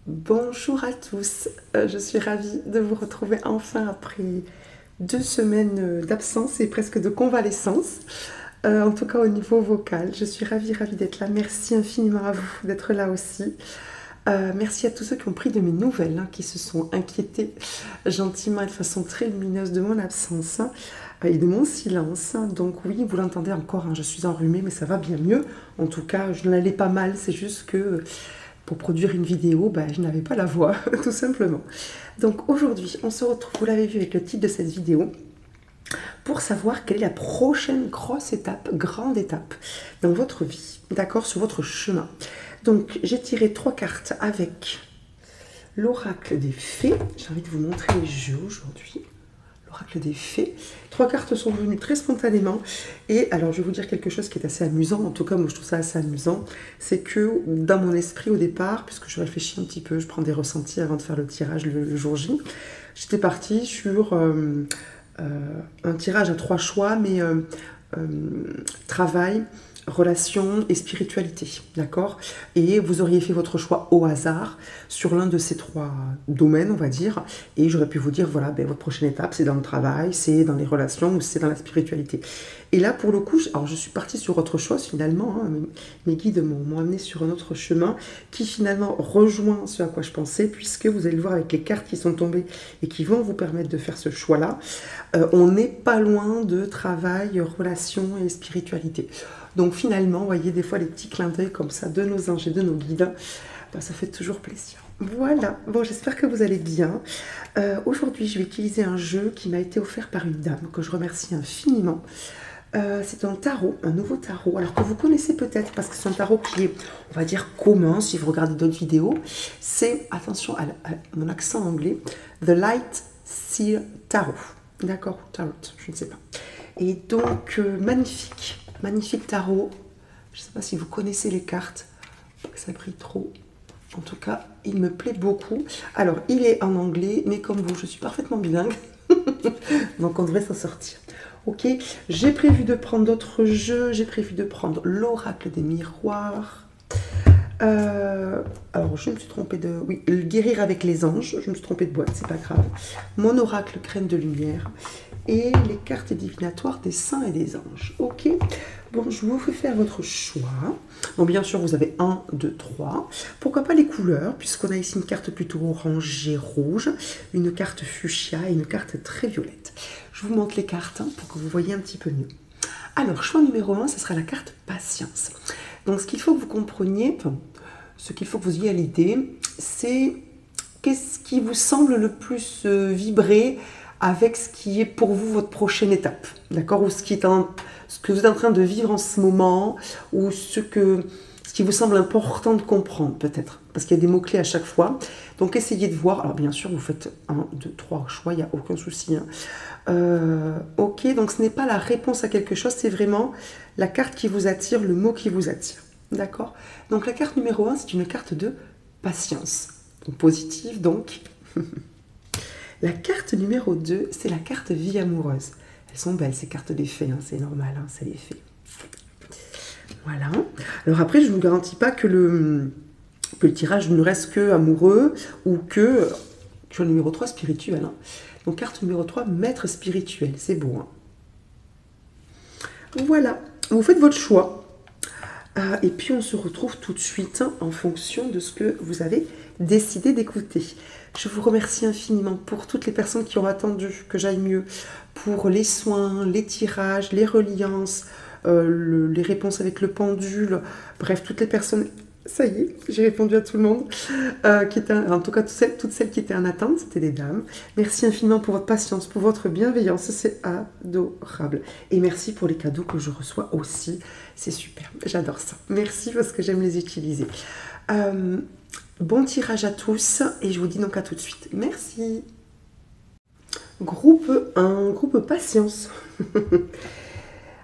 Bonjour à tous, je suis ravie de vous retrouver enfin après 2 semaines d'absence et presque de convalescence. En tout cas au niveau vocal, je suis ravie d'être là. Merci infiniment à vous d'être là aussi. Merci à tous ceux qui ont pris de mes nouvelles, qui se sont inquiétés gentiment et de façon très lumineuse de mon absence et de mon silence. Donc oui, vous l'entendez encore, je suis enrhumée, mais ça va bien mieux. En tout cas, je n'allais pas mal, c'est juste que pour produire une vidéo, je n'avais pas la voix, tout simplement. Donc aujourd'hui, on se retrouve, vous l'avez vu avec le titre de cette vidéo, pour savoir quelle est la prochaine grosse étape, grande étape dans votre vie, d'accord, sur votre chemin. Donc j'ai tiré 3 cartes avec l'oracle des fées. J'ai envie de vous montrer les jeux aujourd'hui. L'oracle des fées. 3 cartes sont venues très spontanément. Et alors, je vais vous dire quelque chose qui est assez amusant. En tout cas, moi, je trouve ça assez amusant. C'est que dans mon esprit, au départ, puisque je réfléchis un petit peu, je prends des ressentis avant de faire le tirage le jour J, j'étais partie sur un tirage à 3 choix, mais travail, relation et spiritualité, d'accord? Et vous auriez fait votre choix au hasard sur l'un de ces 3 domaines, on va dire, et j'aurais pu vous dire, voilà, votre prochaine étape, c'est dans le travail, c'est dans les relations ou c'est dans la spiritualité. Et là, pour le coup, alors je suis partie sur autre chose finalement, mes guides m'ont amené sur un autre chemin qui finalement rejoint ce à quoi je pensais, puisque vous allez le voir avec les cartes qui sont tombées et qui vont vous permettre de faire ce choix-là, on n'est pas loin de travail, relation et spiritualité. Donc finalement, vous voyez des fois les petits clins d'œil comme ça de nos anges et de nos guides, ça fait toujours plaisir. Voilà, bon, j'espère que vous allez bien. Aujourd'hui, je vais utiliser un jeu qui m'a été offert par une dame que je remercie infiniment. C'est un tarot, un nouveau tarot, alors que vous connaissez peut-être parce que c'est un tarot qui est, on va dire, commun si vous regardez d'autres vidéos. C'est, attention à mon accent anglais, The Light Seer Tarot. D'accord, tarot, je ne sais pas. Et donc, magnifique. Magnifique tarot. Je ne sais pas si vous connaissez les cartes. Ça brille trop. En tout cas, il me plaît beaucoup. Alors, il est en anglais, mais comme vous, je suis parfaitement bilingue. Donc, on devrait s'en sortir. Ok, j'ai prévu de prendre d'autres jeux. J'ai prévu de prendre l'oracle des miroirs. Alors, je me suis trompée de... Oui, le guérir avec les anges. Je me suis trompée de boîte, c'est pas grave. Mon oracle graine de lumière. Et les cartes divinatoires des saints et des anges. Ok, bon, je vous fais faire votre choix. Bon, bien sûr, vous avez 1, 2, 3. Pourquoi pas les couleurs, puisqu'on a ici une carte plutôt orangée rouge, une carte fuchsia et une carte très violette. Je vous montre les cartes pour que vous voyez un petit peu mieux. Alors, choix numéro 1, ce sera la carte patience. Donc, ce qu'il faut que vous compreniez, ce qu'il faut que vous ayez à l'idée, c'est qu'est-ce qui vous semble le plus vibrer avec ce qui est pour vous votre prochaine étape, d'accord? Ou ce que vous êtes en train de vivre en ce moment, ou ce qui vous semble important de comprendre peut-être, parce qu'il y a des mots-clés à chaque fois. Donc essayez de voir, alors bien sûr vous faites 1, 2, 3 choix, il n'y a aucun souci. Ok, donc ce n'est pas la réponse à quelque chose, c'est vraiment la carte qui vous attire, le mot qui vous attire, d'accord? Donc la carte numéro 1, c'est une carte de patience, donc positive donc. La carte numéro 2, c'est la carte vie amoureuse. Elles sont belles, ces cartes des fées, c'est normal, c'est les fées. Voilà. Alors après, je ne vous garantis pas que le tirage ne reste que amoureux ou que le numéro 3, spirituel. Donc carte numéro 3, maître spirituel. C'est beau. Voilà. Vous faites votre choix. Et puis on se retrouve tout de suite en fonction de ce que vous avez décidé d'écouter. Je vous remercie infiniment pour toutes les personnes qui ont attendu que j'aille mieux, pour les soins, les tirages, les reliances, les réponses avec le pendule, bref, toutes les personnes, ça y est, j'ai répondu à tout le monde, en tout cas toutes celles qui étaient en attente, c'était des dames. Merci infiniment pour votre patience, pour votre bienveillance, c'est adorable. Et merci pour les cadeaux que je reçois aussi, c'est super, j'adore ça. Merci parce que j'aime les utiliser. Bon tirage à tous et je vous dis donc à tout de suite. Merci. Groupe 1, groupe patience.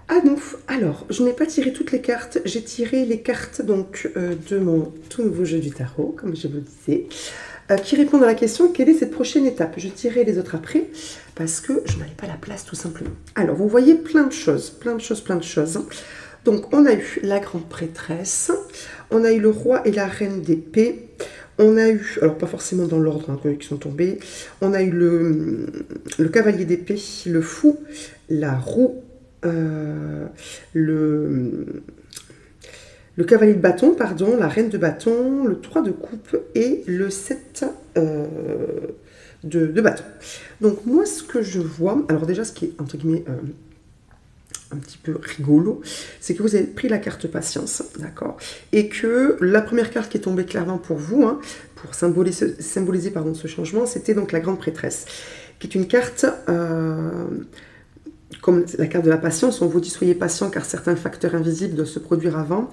À nous. Alors, je n'ai pas tiré toutes les cartes. J'ai tiré les cartes donc de mon tout nouveau jeu du tarot, comme je vous disais, qui répondent à la question quelle est cette prochaine étape. Je tirerai les autres après parce que je n'avais pas la place tout simplement. Alors, vous voyez plein de choses, plein de choses. Donc, on a eu la grande prêtresse, on a eu le roi et la reine d'épée, On a eu, alors pas forcément dans l'ordre hein, qui sont tombés, on a eu le cavalier d'épée, le fou, la roue, le cavalier de bâton, pardon, la reine de bâton, le 3 de coupe et le 7 de bâton. Donc moi ce que je vois, alors déjà ce qui est entre guillemets un petit peu rigolo, c'est que vous avez pris la carte patience, d'accord, et que la première carte qui est tombée clairement pour vous, hein, pour symboliser pardon, ce changement, c'était donc la grande prêtresse, qui est une carte, comme la carte de la patience, on vous dit soyez patient car certains facteurs invisibles doivent se produire avant.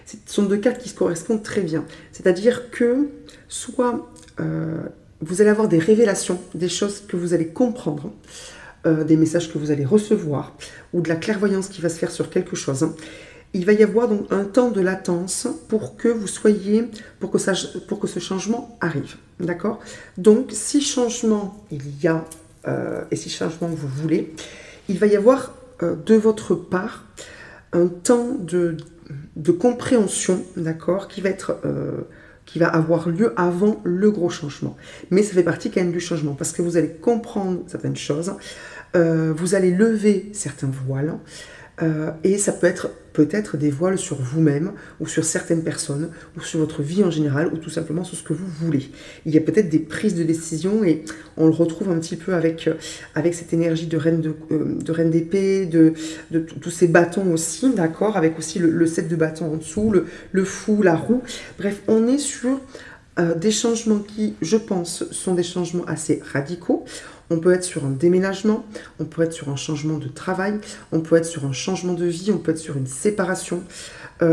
Ce sont deux cartes qui se correspondent très bien, c'est-à-dire que soit vous allez avoir des révélations, des choses que vous allez comprendre, des messages que vous allez recevoir, ou de la clairvoyance qui va se faire sur quelque chose. Il va y avoir donc un temps de latence pour que vous soyez, pour que ce changement arrive. D'accord? Donc, si changement il y a, et si changement vous voulez, il va y avoir de votre part un temps de compréhension, d'accord, qui va avoir lieu avant le gros changement. Mais ça fait partie quand même du changement, parce que vous allez comprendre certaines choses, vous allez lever certains voiles, et ça peut être peut-être des voiles sur vous-même, ou sur certaines personnes, ou sur votre vie en général, ou tout simplement sur ce que vous voulez. Il y a peut-être des prises de décision, et on le retrouve un petit peu avec cette énergie de reine d'épée, de tous ces bâtons aussi, d'accord, avec aussi le 7 de bâtons en dessous, le fou, la roue. Bref, on est sur des changements qui, je pense, sont des changements assez radicaux. On peut être sur un déménagement, on peut être sur un changement de travail, on peut être sur un changement de vie, on peut être sur une séparation. Pour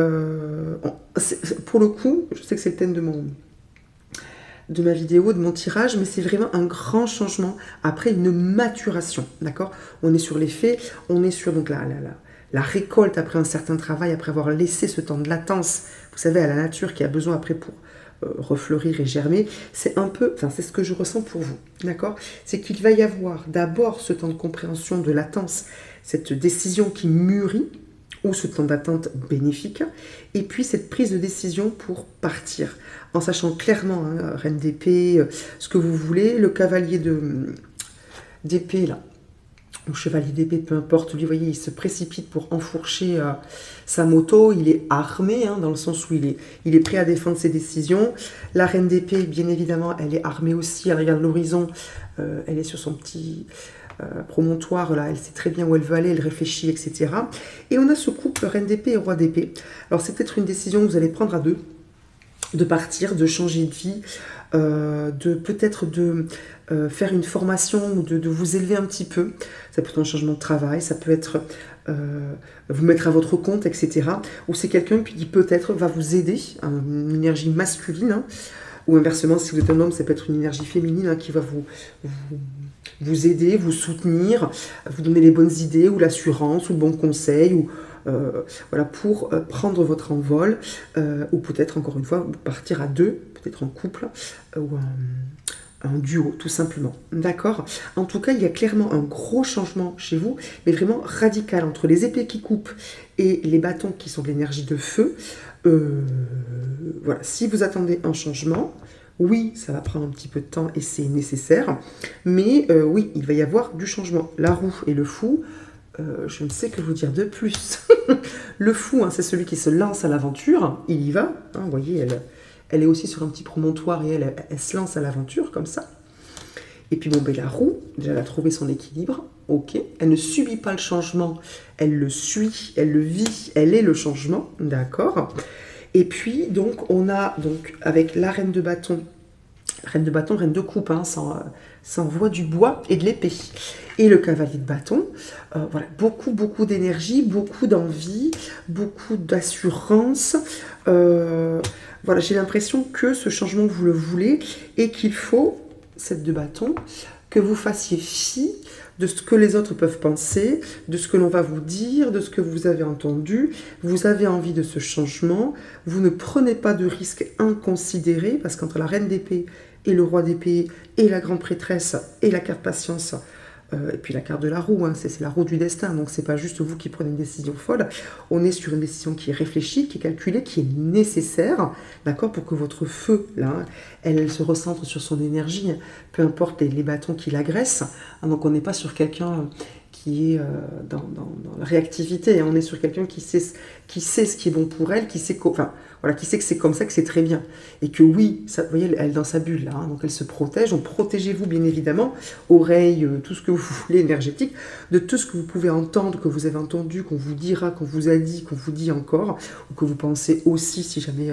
le coup, je sais que c'est le thème de ma vidéo, de mon tirage, mais c'est vraiment un grand changement après une maturation, d'accord? On est sur les faits, on est sur donc la récolte après un certain travail, après avoir laissé ce temps de latence, vous savez, à la nature qui a besoin après pour refleurir et germer, c'est un peu, enfin c'est ce que je ressens pour vous, d'accord? C'est qu'il va y avoir d'abord ce temps de compréhension, de latence, cette décision qui mûrit, ou ce temps d'attente bénéfique, et puis cette prise de décision pour partir, en sachant clairement, hein, reine d'épée, ce que vous voulez, le cavalier d'épée là, ou chevalier d'épée, peu importe, lui, vous voyez, il se précipite pour enfourcher sa moto, il est armé, hein, dans le sens où il est prêt à défendre ses décisions. La reine d'épée, bien évidemment, elle est armée aussi, elle regarde l'horizon, elle est sur son petit promontoire, là, elle sait très bien où elle veut aller, elle réfléchit, etc. Et on a ce couple reine d'épée et roi d'épée. Alors c'est peut-être une décision que vous allez prendre à deux, de partir, de changer de vie, peut-être de faire une formation ou de vous élever un petit peu. Ça peut être un changement de travail, ça peut être vous mettre à votre compte, etc. Ou c'est quelqu'un qui peut-être va vous aider, une énergie masculine, hein, ou inversement, si vous êtes un homme, ça peut être une énergie féminine, hein, qui va vous aider, vous soutenir, vous donner les bonnes idées, ou l'assurance, ou le bon conseil, ou voilà, pour prendre votre envol, ou peut-être encore une fois partir à deux, peut-être en couple, ou un duo tout simplement, d'accord? En tout cas, il y a clairement un gros changement chez vous, mais vraiment radical, entre les épées qui coupent et les bâtons qui sont de l'énergie de feu. Voilà, si vous attendez un changement, oui, ça va prendre un petit peu de temps et c'est nécessaire, mais oui, il va y avoir du changement. La roue et le fou, je ne sais que vous dire de plus. Le fou, hein, c'est celui qui se lance à l'aventure, il y va, hein, vous voyez, elle est aussi sur un petit promontoire et elle se lance à l'aventure comme ça. Et puis bon, ben, la roue, déjà elle a trouvé son équilibre, ok, elle ne subit pas le changement, elle le suit, elle le vit, elle est le changement, d'accord. Et puis donc on a donc avec la reine de bâton, reine de coupe, hein, ça envoie du bois et de l'épée. Et le cavalier de bâton, voilà, beaucoup d'énergie, beaucoup d'envie, beaucoup d'assurance. Voilà, j'ai l'impression que ce changement, vous le voulez et qu'il faut, cette de bâton, que vous fassiez fi de ce que les autres peuvent penser, de ce que l'on va vous dire, de ce que vous avez entendu. Vous avez envie de ce changement. Vous ne prenez pas de risques inconsidérés, parce qu'entre la reine d'épée et le roi d'épée et la grande prêtresse et la carte patience, Et puis la carte de la roue, hein, c'est la roue du destin, donc c'est pas juste vous qui prenez une décision folle, on est sur une décision qui est réfléchie, qui est calculée, qui est nécessaire, d'accord, pour que votre feu, là, elle se recentre sur son énergie, peu importe les bâtons qui l'agressent, hein, donc on n'est pas sur quelqu'un qui est dans la réactivité, hein, on est sur quelqu'un qui sait ce qui est bon pour elle, qui sait enfin, voilà, qui sait que c'est comme ça, que c'est très bien. Et que oui, ça, vous voyez, elle est dans sa bulle, là, hein, donc elle se protège. Donc protégez-vous, bien évidemment, oreilles, tout ce que vous voulez, énergétique, de tout ce que vous pouvez entendre, que vous avez entendu, qu'on vous dira, qu'on vous a dit, qu'on vous dit encore, ou que vous pensez aussi, si jamais,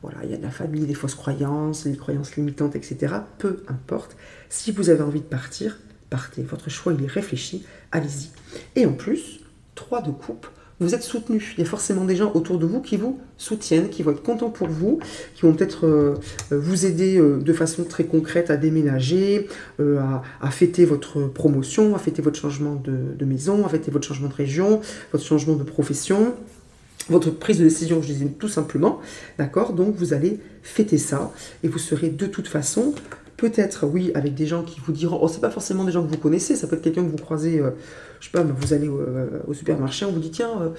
voilà, il y a de la famille, des fausses croyances, des croyances limitantes, etc. Peu importe. Si vous avez envie de partir, partez. Votre choix, il est réfléchi, allez-y. Et en plus, 3 de coupe, vous êtes soutenu. Il y a forcément des gens autour de vous qui vous soutiennent, qui vont être contents pour vous, qui vont peut-être vous aider de façon très concrète à déménager, à fêter votre promotion, à fêter votre changement de maison, à fêter votre changement de région, votre changement de profession, votre prise de décision, je disais tout simplement, d'accord? Donc vous allez fêter ça et vous serez de toute façon... Peut-être, oui, avec des gens qui vous diront, oh, c'est pas forcément des gens que vous connaissez, ça peut être quelqu'un que vous croisez, je sais pas, vous allez au supermarché, on vous dit, tiens,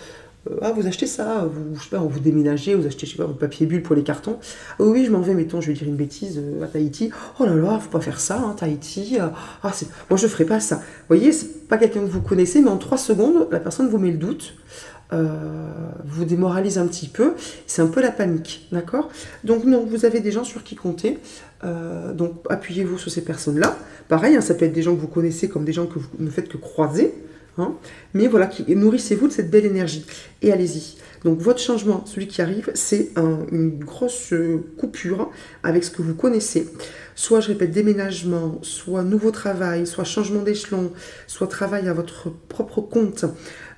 ah, vous achetez ça, vous, je sais pas, vous déménagez, vous achetez, je sais pas, votre papier bulle pour les cartons. Ah oui, je m'en vais, mettons, je vais dire une bêtise, à Tahiti. Oh là là, faut pas faire ça, hein, Tahiti. Moi, je ferai pas ça. Vous voyez, c'est pas quelqu'un que vous connaissez, mais en 3 secondes, la personne vous met le doute. Vous démoralise un petit peu, c'est un peu la panique, d'accord? Donc non, vous avez des gens sur qui compter, donc appuyez-vous sur ces personnes-là. Pareil, hein, ça peut être des gens que vous connaissez comme des gens que vous ne faites que croiser, hein, mais voilà, nourrissez-vous de cette belle énergie et allez-y. Donc votre changement, celui qui arrive, c'est une grosse coupure avec ce que vous connaissez. Soit, je répète, déménagement, soit nouveau travail, soit changement d'échelon, soit travail à votre propre compte,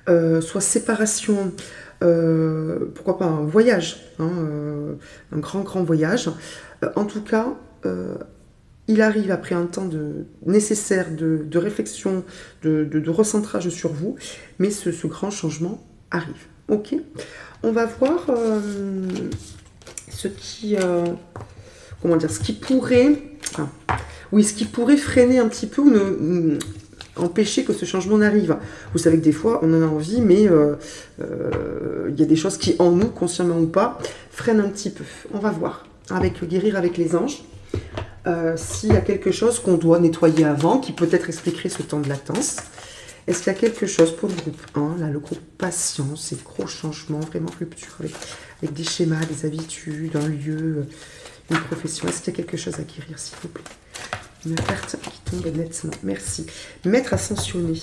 soit séparation, pourquoi pas un voyage, hein, un grand voyage. En tout cas, il arrive après un temps nécessaire de réflexion, de recentrage sur vous, mais ce grand changement arrive. Ok, on va voir ce qui pourrait, ce qui pourrait freiner un petit peu ou empêcher que ce changement n'arrive. Vous savez que des fois, on en a envie, mais il y a des choses qui, en nous, consciemment ou pas, freinent un petit peu. On va voir, guérir avec les anges, s'il y a quelque chose qu'on doit nettoyer avant, qui peut-être expliquerait ce temps de latence. Est-ce qu'il y a quelque chose pour le groupe 1, là, le groupe patience, ces gros changements, vraiment rupture avec des schémas, des habitudes, un lieu, une profession. Est-ce qu'il y a quelque chose à guérir, s'il vous plaît? Une carte qui tombe nettement. Merci. Maître ascensionné.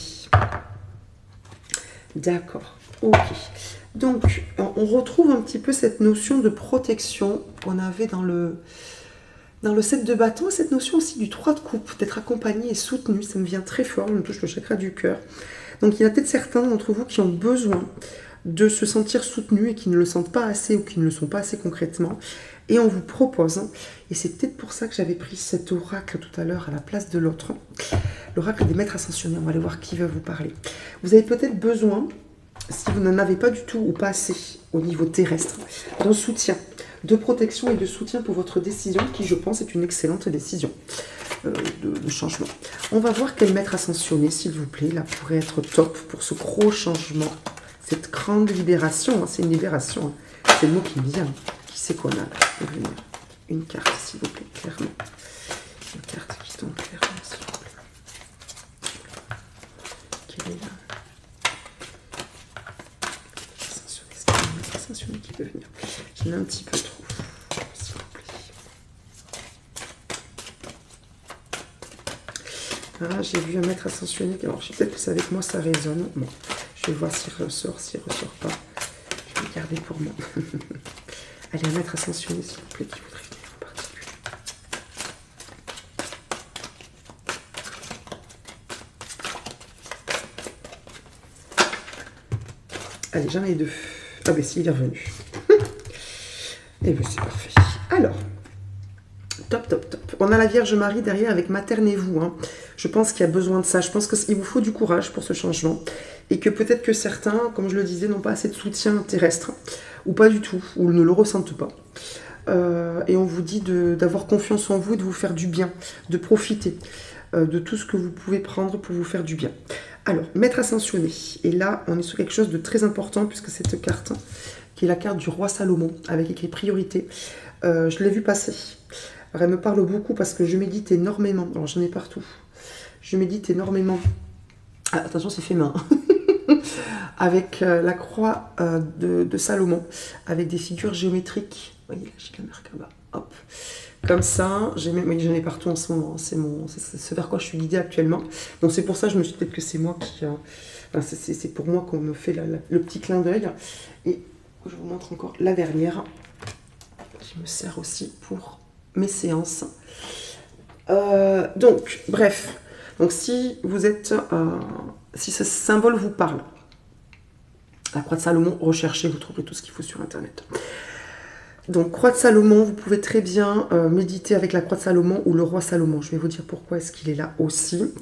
D'accord. Ok. Donc, on retrouve un petit peu cette notion de protection qu'on avait dans le 7 de bâton, cette notion aussi du 3 de coupe, d'être accompagné et soutenu, ça me vient très fort, je me touche le chakra du cœur. Donc il y en a peut-être certains d'entre vous qui ont besoin de se sentir soutenus et qui ne le sentent pas assez ou qui ne le sont pas assez concrètement. Et on vous propose, et c'est peut-être pour ça que j'avais pris cet oracle tout à l'heure à la place de l'autre, l'oracle des maîtres ascensionnés, on va aller voir qui va vous parler. Vous avez peut-être besoin, si vous n'en avez pas du tout ou pas assez au niveau terrestre, d'un soutien, de protection et de soutien pour votre décision, qui je pense est une excellente décision de changement. On va voir quel maître ascensionné, s'il vous plaît, là pourrait être top pour ce gros changement, cette grande libération, hein, c'est une libération, hein, c'est le mot qui me vient. Qui c'est qu'on a là? Une carte, s'il vous plaît, clairement. Une carte qui tombe clairement, s'il vous plaît. Quelle est là? Est-ce qu'il y a un maître ascensionné qui peut venir? J'en ai un petit peu trop, s'il vous plaît. Ah, j'ai vu un maître ascensionné. Alors, je sais peut-être que c'est avec moi, ça résonne. Bon, je vais voir s'il ressort, s'il ne ressort pas. Je vais le garder pour moi. Allez, un maître ascensionné, s'il vous plaît, qui voudrait venir en particulier. Allez, j'en ai 2. Ah ben si, il est revenu. Et bien c'est parfait. Alors, top, top, top. On a la Vierge Marie derrière avec maternez-vous. Hein. Je pense qu'il y a besoin de ça. Je pense qu'il vous faut du courage pour ce changement. Et que peut-être que certains, comme je le disais, n'ont pas assez de soutien terrestre. Ou pas du tout, ou ne le ressentent pas. Et on vous dit d'avoir confiance en vous et de vous faire du bien, de profiter. de tout ce que vous pouvez prendre pour vous faire du bien. Alors, maître ascensionné. Et là, on est sur quelque chose de très important, puisque cette carte, qui est la carte du roi Salomon, avec écrit priorité, je l'ai vu passer. Alors, elle me parle beaucoup parce que je médite énormément. Alors, j'en ai partout. Je médite énormément. Ah, attention, c'est fait main. Avec la croix de Salomon, avec des figures géométriques. Vous voyez, là, j'ai la marque là-bas. Hop. Comme ça, oui, j'en ai partout en ce moment. C'est ce vers quoi je suis guidée actuellement. Donc c'est pour ça que je me suis dit peut-être que c'est moi qui... c'est pour moi qu'on me fait le petit clin d'œil. Et je vous montre encore la dernière, qui me sert aussi pour mes séances. Donc, bref. Donc si vous êtes... si ce symbole vous parle, la croix de Salomon, recherchez, vous trouverez tout ce qu'il faut sur Internet. Donc, croix de Salomon, vous pouvez très bien méditer avec la croix de Salomon ou le roi Salomon. Je vais vous dire pourquoi est-ce qu'il est là aussi.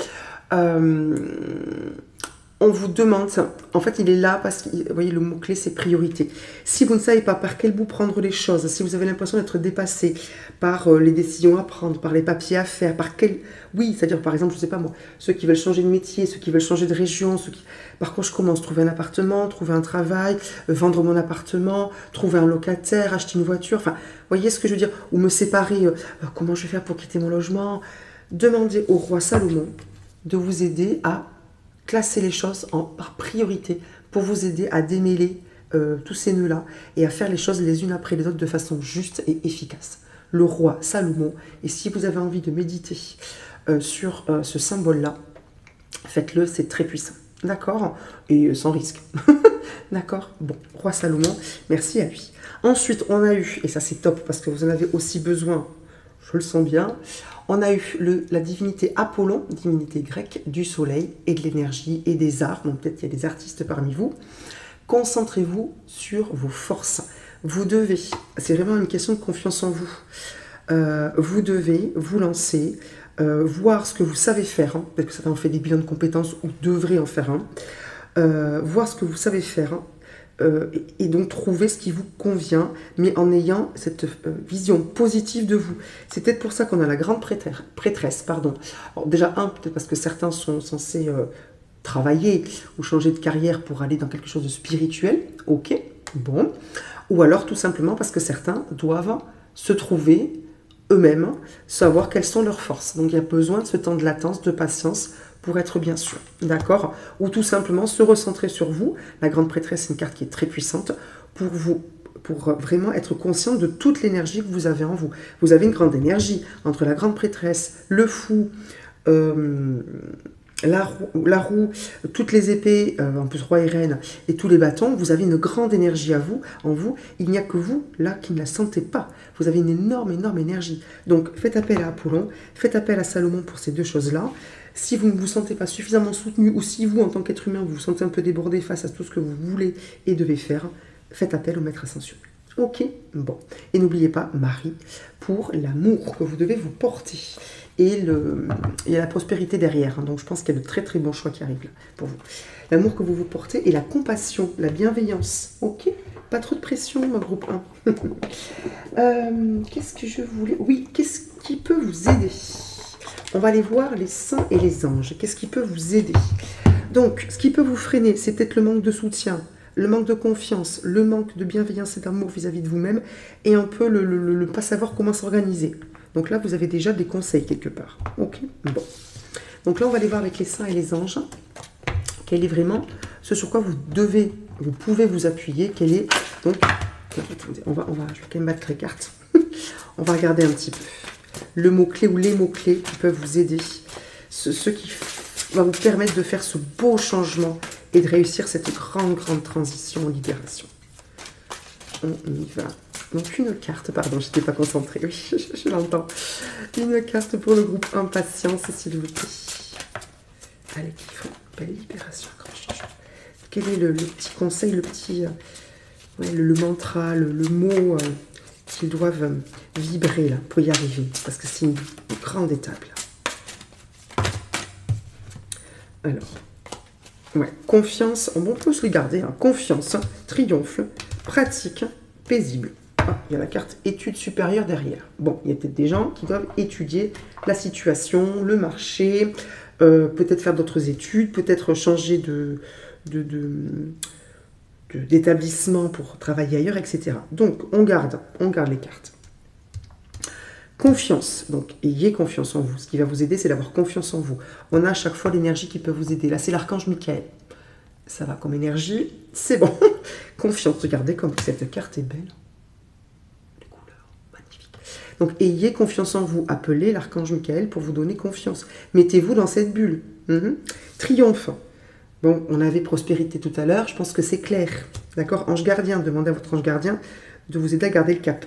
On vous demande, en fait il est là parce que, vous voyez, le mot-clé c'est priorité. Si vous ne savez pas par quel bout prendre les choses, si vous avez l'impression d'être dépassé par les décisions à prendre, par les papiers à faire, par quel... Oui, c'est-à-dire par exemple, je ne sais pas moi, ceux qui veulent changer de métier, ceux qui veulent changer de région, par quoi je commence, trouver un appartement, trouver un travail, vendre mon appartement, trouver un locataire, acheter une voiture, enfin, vous voyez ce que je veux dire, ou me séparer, comment je vais faire pour quitter mon logement. Demandez au roi Salomon de vous aider à classer les choses par priorité pour vous aider à démêler tous ces nœuds-là et à faire les choses les unes après les autres de façon juste et efficace. Le roi Salomon, et si vous avez envie de méditer sur ce symbole-là, faites-le, c'est très puissant. D'accord? Et sans risque. D'accord? Bon, roi Salomon, merci à lui. Ensuite, on a eu, et ça c'est top parce que vous en avez aussi besoin, je le sens bien, on a eu la divinité Apollon, divinité grecque, du soleil et de l'énergie et des arts. Donc peut-être qu'il y a des artistes parmi vous. Concentrez-vous sur vos forces. Vous devez, c'est vraiment une question de confiance en vous. Vous devez vous lancer, voir ce que vous savez faire, hein, parce que certains ont fait des bilans de compétences ou devrez en faire un. Voir ce que vous savez faire, hein, et donc trouver ce qui vous convient, mais en ayant cette vision positive de vous. C'est peut-être pour ça qu'on a la grande prêtresse, pardon. Alors déjà, peut-être parce que certains sont censés travailler ou changer de carrière pour aller dans quelque chose de spirituel, ok, bon. Ou alors tout simplement parce que certains doivent se trouver eux-mêmes, savoir quelles sont leurs forces. Donc il y a besoin de ce temps de latence, de patience, pour être bien sûr, d'accord? Ou tout simplement se recentrer sur vous. La grande prêtresse, c'est une carte qui est très puissante pour vraiment être conscient de toute l'énergie que vous avez en vous. Vous avez une grande énergie entre la grande prêtresse, le fou, la roue, toutes les épées, en plus roi et reine, et tous les bâtons. Vous avez une grande énergie en vous. Il n'y a que vous, là, qui ne la sentez pas. Vous avez une énorme, énorme énergie. Donc, faites appel à Apollon, faites appel à Salomon pour ces deux choses-là. Si vous ne vous sentez pas suffisamment soutenu, ou si vous, en tant qu'être humain, vous vous sentez un peu débordé face à tout ce que vous voulez et devez faire, faites appel au maître ascension. Ok? Bon. Et n'oubliez pas, Marie, pour l'amour que vous devez vous porter. Et la prospérité derrière. Hein. Donc, je pense qu'il y a de très, très bons choix qui arrivent là, pour vous. L'amour que vous vous portez et la compassion, la bienveillance. Ok? Pas trop de pression, mon groupe 1. Qu'est-ce que je voulais... Oui, qu'est-ce qui peut vous aider? On va aller voir les saints et les anges. Qu'est-ce qui peut vous aider? Donc, ce qui peut vous freiner, c'est peut-être le manque de soutien, le manque de confiance, le manque de bienveillance et d'amour vis-à-vis de vous-même, et un peu le pas savoir comment s'organiser. Donc là, vous avez déjà des conseils quelque part. Ok? Bon. Donc là, on va aller voir avec les saints et les anges. Quel est vraiment ce sur quoi vous pouvez vous appuyer. Quel est... Donc, attendez, je vais quand même battre les cartes. On va regarder un petit peu. Le mot-clé ou les mots-clés qui peuvent vous aider. Ceux qui vont vous permettre de faire ce beau changement et de réussir cette grande, grande transition en libération. On y va. Donc une carte, pardon, je n'étais pas concentrée, oui, je l'entends. Une carte pour le groupe Impatience, s'il vous plaît. Allez, il faut belle libération, grand changement. Quel est le petit conseil, le mantra, le mot qu'ils doivent vibrer là pour y arriver? Parce que c'est une grande étape là. Alors, ouais, confiance, on peut se le garder, hein, confiance, triomphe, pratique, paisible. Ah, il y a la carte études supérieures derrière. Bon, il y a peut-être des gens qui doivent étudier la situation, le marché, peut-être faire d'autres études, peut-être changer d'établissement pour travailler ailleurs, etc. Donc, on garde les cartes. Confiance. Donc, ayez confiance en vous. Ce qui va vous aider, c'est d'avoir confiance en vous. On a à chaque fois l'énergie qui peut vous aider. Là, c'est l'archange Michael. Ça va comme énergie. C'est bon. Confiance. Regardez comme cette carte est belle. Les couleurs, magnifiques. Donc, ayez confiance en vous. Appelez l'archange Michael pour vous donner confiance. Mettez-vous dans cette bulle. Triomphe. Bon, on avait prospérité tout à l'heure. Je pense que c'est clair. D'accord? Ange gardien. Demandez à votre ange gardien de vous aider à garder le cap.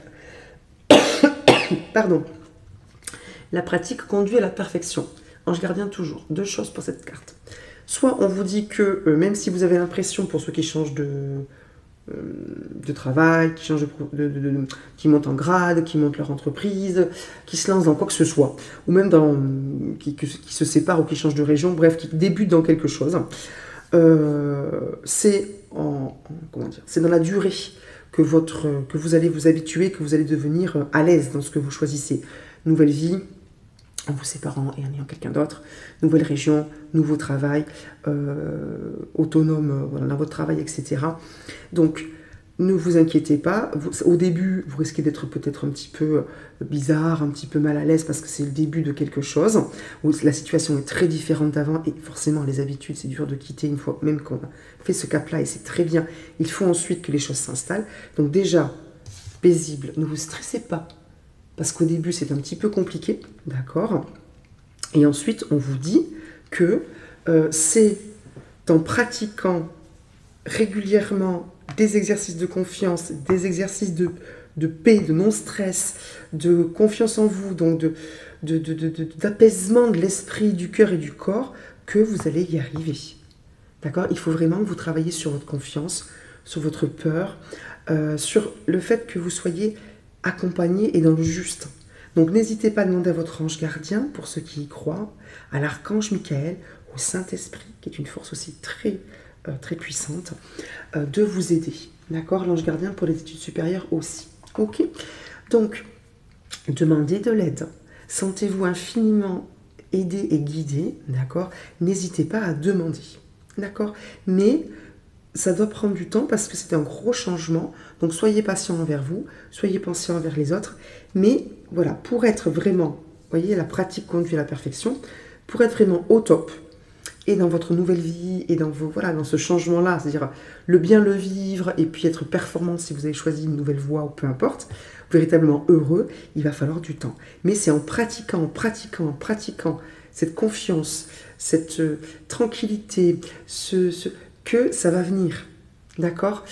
Pardon. La pratique conduit à la perfection. Ange gardien toujours. Deux choses pour cette carte. Soit on vous dit que même si vous avez l'impression, pour ceux qui changent de travail, qui montent en grade, qui montent leur entreprise, qui se lancent dans quoi que ce soit, ou même qui se séparent ou qui changent de région, bref, qui débutent dans quelque chose, c'est dans la durée que vous allez vous habituer, que vous allez devenir à l'aise dans ce que vous choisissez. Nouvelle vie, en vous séparant et en ayant quelqu'un d'autre, nouvelle région, nouveau travail, autonome dans votre travail, etc. Donc, ne vous inquiétez pas. Au début, vous risquez d'être peut-être un petit peu bizarre, un petit peu mal à l'aise parce que c'est le début de quelque chose, où la situation est très différente d'avant et forcément les habitudes, c'est dur de quitter une fois, même qu'on a fait ce cap-là et c'est très bien. Il faut ensuite que les choses s'installent. Donc déjà, paisible, ne vous stressez pas parce qu'au début, c'est un petit peu compliqué, d'accord? Et ensuite, on vous dit que c'est en pratiquant régulièrement des exercices de confiance, des exercices de paix, de non-stress, de confiance en vous, donc d'apaisement de l'esprit, du cœur et du corps, que vous allez y arriver. D'accord? Il faut vraiment que vous travaillez sur votre confiance, sur votre peur, sur le fait que vous soyez accompagné et dans le juste. Donc n'hésitez pas à demander à votre ange gardien, pour ceux qui y croient, à l'archange Michael, au Saint-Esprit, qui est une force aussi très puissante, de vous aider. D'accord? L'ange gardien pour les études supérieures aussi. Ok? Donc, demandez de l'aide. Sentez-vous infiniment aidé et guidé. D'accord? N'hésitez pas à demander. D'accord? Mais ça doit prendre du temps parce que c'est un gros changement. Donc, soyez patient envers vous, soyez patient envers les autres. Mais voilà, pour être vraiment, vous voyez, la pratique conduit à la perfection, pour être vraiment au top, et dans votre nouvelle vie, et dans ce changement-là, c'est-à-dire le bien le vivre, et puis être performant si vous avez choisi une nouvelle voie, ou peu importe, véritablement heureux, il va falloir du temps. Mais c'est en pratiquant cette confiance, cette tranquillité, que ça va venir. D'accord?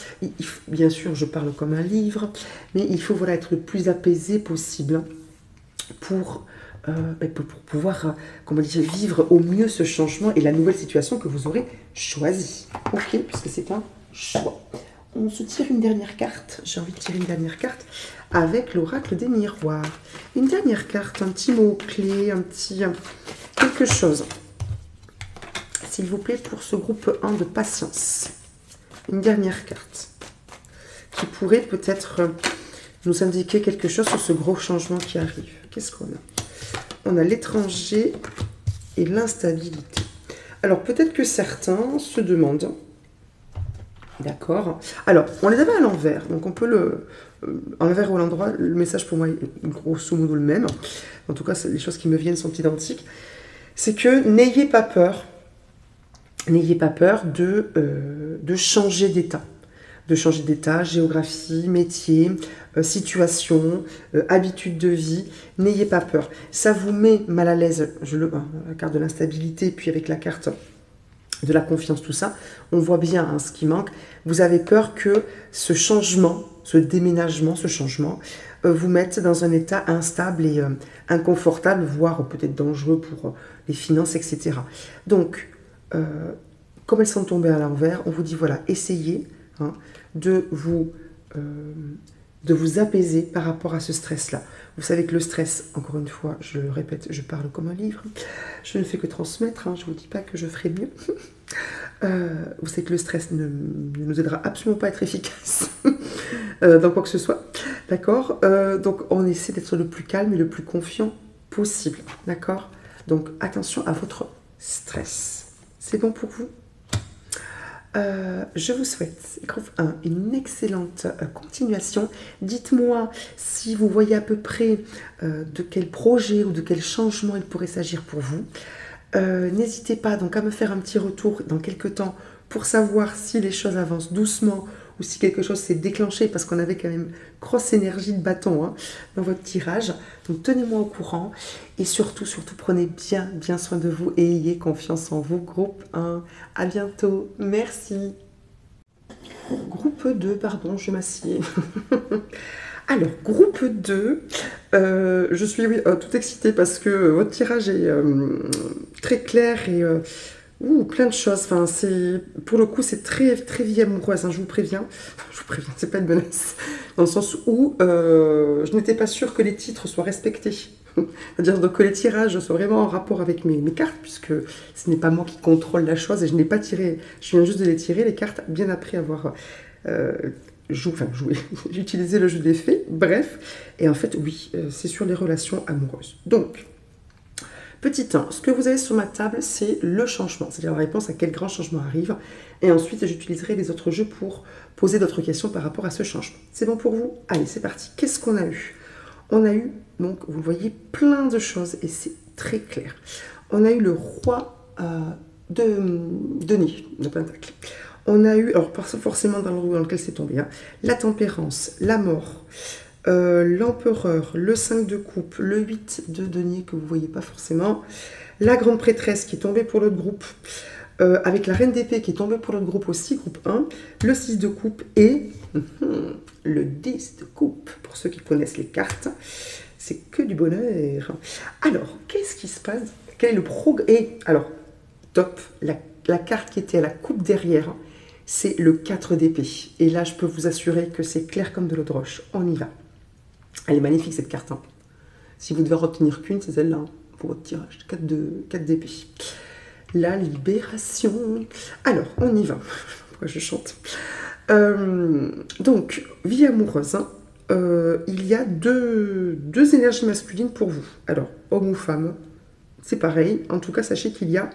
Bien sûr, je parle comme un livre, mais il faut être le plus apaisé possible pour pouvoir vivre au mieux ce changement et la nouvelle situation que vous aurez choisie. Ok, puisque c'est un choix. On se tire une dernière carte. J'ai envie de tirer une dernière carte avec l'oracle des miroirs. Une dernière carte, un petit mot-clé, quelque chose. S'il vous plaît, pour ce groupe 1 de patience. Une dernière carte qui pourrait peut-être nous indiquer quelque chose sur ce gros changement qui arrive. Qu'est-ce qu'on a? On a l'étranger et l'instabilité. Alors, peut-être que certains se demandent, d'accord? Alors, on les avait à l'envers, donc on peut à l'envers ou à l'endroit, le message pour moi est grosso modo le même. En tout cas, les choses qui me viennent sont identiques. C'est que n'ayez pas peur de changer d'état. De changer d'état, géographie, métier, situation, habitude de vie. N'ayez pas peur. Ça vous met mal à l'aise, la carte de l'instabilité, puis avec la carte de la confiance, tout ça. On voit bien ce qui manque. Vous avez peur que ce changement, ce déménagement, ce changement, vous mette dans un état instable et inconfortable, voire peut-être dangereux pour les finances, etc. Donc, comme elles sont tombées à l'envers, on vous dit, voilà, essayez de vous apaiser par rapport à ce stress-là. Vous savez que le stress, encore une fois, je le répète, je parle comme un livre, je ne fais que transmettre, je ne vous dis pas que je ferai mieux. Vous savez que le stress ne nous aidera absolument pas à être efficace dans quoi que ce soit. D'accord. Donc, on essaie d'être le plus calme et le plus confiant possible. D'accord. Donc, attention à votre stress. C'est bon pour vous? Je vous souhaite, groupe 1, une excellente continuation. Dites-moi si vous voyez à peu près de quel projet ou de quel changement il pourrait s'agir pour vous. N'hésitez pas donc à me faire un petit retour dans quelques temps pour savoir si les choses avancent doucement ou si quelque chose s'est déclenché parce qu'on avait quand même grosse énergie de bâton hein, dans votre tirage. Donc tenez-moi au courant et surtout, prenez bien soin de vous et ayez confiance en vous. Groupe 1, à bientôt. Merci. Groupe 2, pardon, je m'assieds. Alors, groupe 2, je suis toute excitée parce que votre tirage est très clair et plein de choses. Enfin, pour le coup, c'est très vie amoureuse, hein, je vous préviens. Je vous préviens, c'est pas une menace. Dans le sens où je n'étais pas sûre que les titres soient respectés. C'est-à-dire donc, que les tirages soient vraiment en rapport avec mes cartes, puisque ce n'est pas moi qui contrôle la chose et je n'ai pas tiré, je viens juste de les tirer, les cartes, bien après avoir joué. J'ai utilisé le jeu des fées, bref. Et en fait, oui, c'est sur les relations amoureuses. Donc, petit 1, ce que vous avez sur ma table, c'est le changement, c'est-à-dire la réponse à quel grand changement arrive. Et ensuite, j'utiliserai les autres jeux pour poser d'autres questions par rapport à ce changement. C'est bon pour vous? Allez, c'est parti. Qu'est-ce qu'on a eu? On a eu, donc, vous voyez, plein de choses et c'est très clair. On a eu le roi de denier, de pentacle. On a eu, alors pas forcément dans l'ordre dans lequel c'est tombé, hein, la tempérance, la mort, l'empereur, le 5 de coupe, le 8 de denier que vous ne voyez pas forcément, la grande prêtresse qui est tombée pour l'autre groupe, avec la reine d'épée qui est tombée pour l'autre groupe aussi, groupe 1, le 6 de coupe et le 10 de coupe, pour ceux qui connaissent les cartes, c'est que du bonheur. Alors, qu'est-ce qui se passe? Quel est le progrès? Alors, top, la carte qui était à la coupe derrière, c'est le 4 d'épée. Et là, je peux vous assurer que c'est clair comme de l'eau de roche. On y va. Elle est magnifique cette carte. Hein. Si vous devez en retenir qu'une, c'est celle-là, hein, pour votre tirage. 4 d'épée. La libération. Alors, on y va. Pourquoi je chante? Donc, vie amoureuse. Hein. Il y a deux énergies masculines pour vous. Alors, homme ou femme, c'est pareil. En tout cas, sachez qu'il y a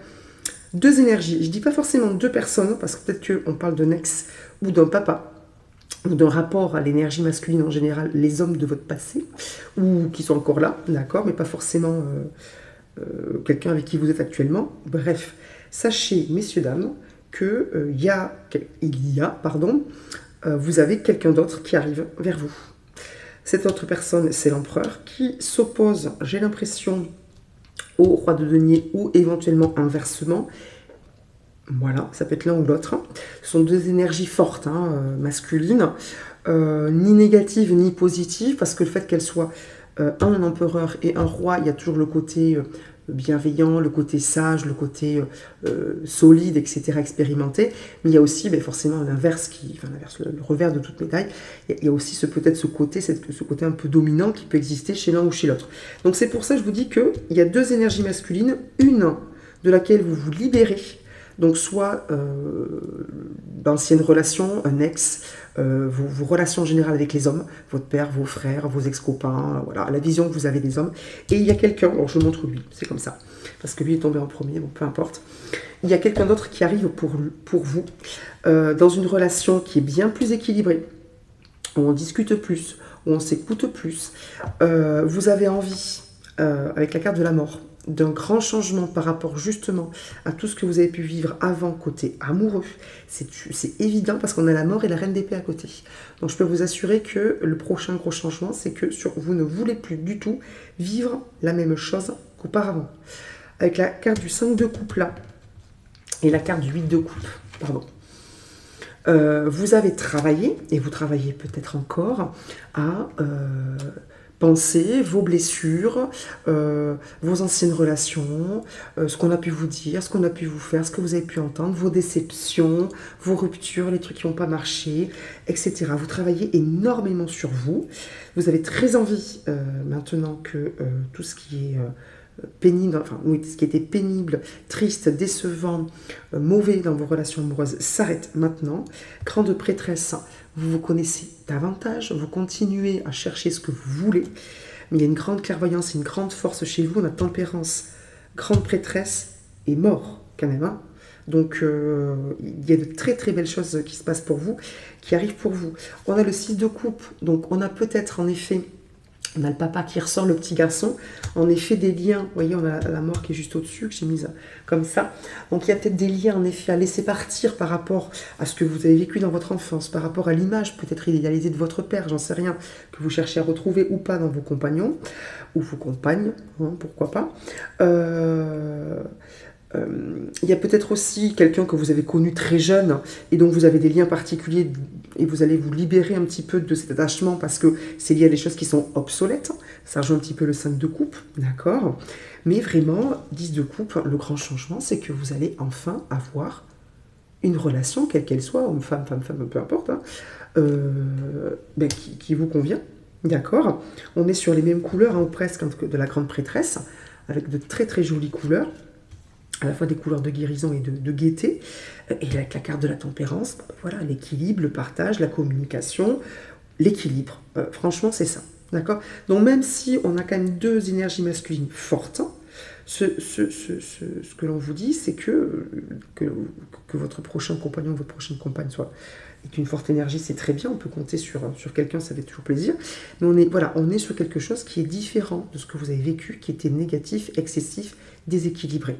deux énergies. Je ne dis pas forcément deux personnes, parce que peut-être qu'on parle d'un ex ou d'un papa, ou d'un rapport à l'énergie masculine en général, les hommes de votre passé, ou qui sont encore là, d'accord, mais pas forcément quelqu'un avec qui vous êtes actuellement. Bref, sachez, messieurs, dames, que vous avez quelqu'un d'autre qui arrive vers vous. Cette autre personne, c'est l'empereur, qui s'oppose, j'ai l'impression, au roi de denier ou éventuellement inversement. Voilà, ça peut être l'un ou l'autre. Ce sont deux énergies fortes, hein, masculines, ni négatives ni positives, parce que le fait qu'elles soient un empereur et un roi, il y a toujours le côté bienveillant, le côté sage, le côté solide, etc., expérimenté. Mais il y a aussi forcément l'inverse, le revers de toute médaille. Il y a aussi peut-être ce côté un peu dominant qui peut exister chez l'un ou chez l'autre. Donc c'est pour ça que je vous dis qu'il y a deux énergies masculines, une de laquelle vous vous libérez, donc soit d'anciennes relations, un ex, vos relations générales avec les hommes, votre père, vos frères, vos ex-copains, voilà, la vision que vous avez des hommes. Et il y a quelqu'un, alors je vous montre lui, c'est comme ça, parce que lui est tombé en premier, bon peu importe. Il y a quelqu'un d'autre qui arrive pour vous, dans une relation qui est bien plus équilibrée, où on discute plus, où on s'écoute plus. Vous avez envie, avec la carte de la mort, d'un grand changement par rapport justement à tout ce que vous avez pu vivre avant côté amoureux. C'est évident parce qu'on a la mort et la reine d'épée à côté. Donc je peux vous assurer que le prochain gros changement, c'est que vous ne voulez plus du tout vivre la même chose qu'auparavant. Avec la carte du 5 de coupe là et la carte du 8 de coupe, pardon. Vous avez travaillé, et vous travaillez peut-être encore, à penser vos blessures, vos anciennes relations, ce qu'on a pu vous dire, ce qu'on a pu vous faire, ce que vous avez pu entendre, vos déceptions, vos ruptures, les trucs qui n'ont pas marché, etc. Vous travaillez énormément sur vous. Vous avez très envie maintenant que tout ce qui est pénible, enfin oui, ce qui était pénible, triste, décevant, mauvais dans vos relations amoureuses s'arrête maintenant. Grande prêtresse, vous vous connaissez davantage, vous continuez à chercher ce que vous voulez, mais il y a une grande clairvoyance, une grande force chez vous, on a tempérance, grande prêtresse et mort quand même. Hein. Donc il y a de très très belles choses qui se passent pour vous, qui arrivent pour vous. On a le 6 de coupe, donc on a peut-être en effet, on a le papa qui ressort, le petit garçon, en effet des liens, vous voyez on a la mort qui est juste au-dessus, que j'ai mise comme ça. Donc il y a peut-être des liens en effet à laisser partir par rapport à ce que vous avez vécu dans votre enfance, par rapport à l'image peut-être idéalisée de votre père, j'en sais rien, que vous cherchez à retrouver ou pas dans vos compagnons, ou vos compagnes, hein, pourquoi pas. Il y a peut-être aussi quelqu'un que vous avez connu très jeune et dont vous avez des liens particuliers et vous allez vous libérer un petit peu de cet attachement parce que c'est lié à des choses qui sont obsolètes. Ça rejoint un petit peu le 5 de coupe, d'accord? Mais vraiment, 10 de coupe, le grand changement, c'est que vous allez enfin avoir une relation, quelle qu'elle soit, homme, femme, peu importe, hein, qui vous convient, d'accord? On est sur les mêmes couleurs, hein, ou presque, de la grande prêtresse, avec de très très jolies couleurs, à la fois des couleurs de guérison et de gaieté, et avec la carte de la tempérance, voilà, l'équilibre, le partage, la communication, l'équilibre. Franchement, c'est ça, d'accord? Donc même si on a quand même deux énergies masculines fortes, ce que l'on vous dit, c'est que votre prochain compagnon, votre prochaine compagne soit est une forte énergie, c'est très bien, on peut compter sur quelqu'un, ça fait toujours plaisir, mais on est sur quelque chose qui est différent de ce que vous avez vécu, qui était négatif, excessif, déséquilibré.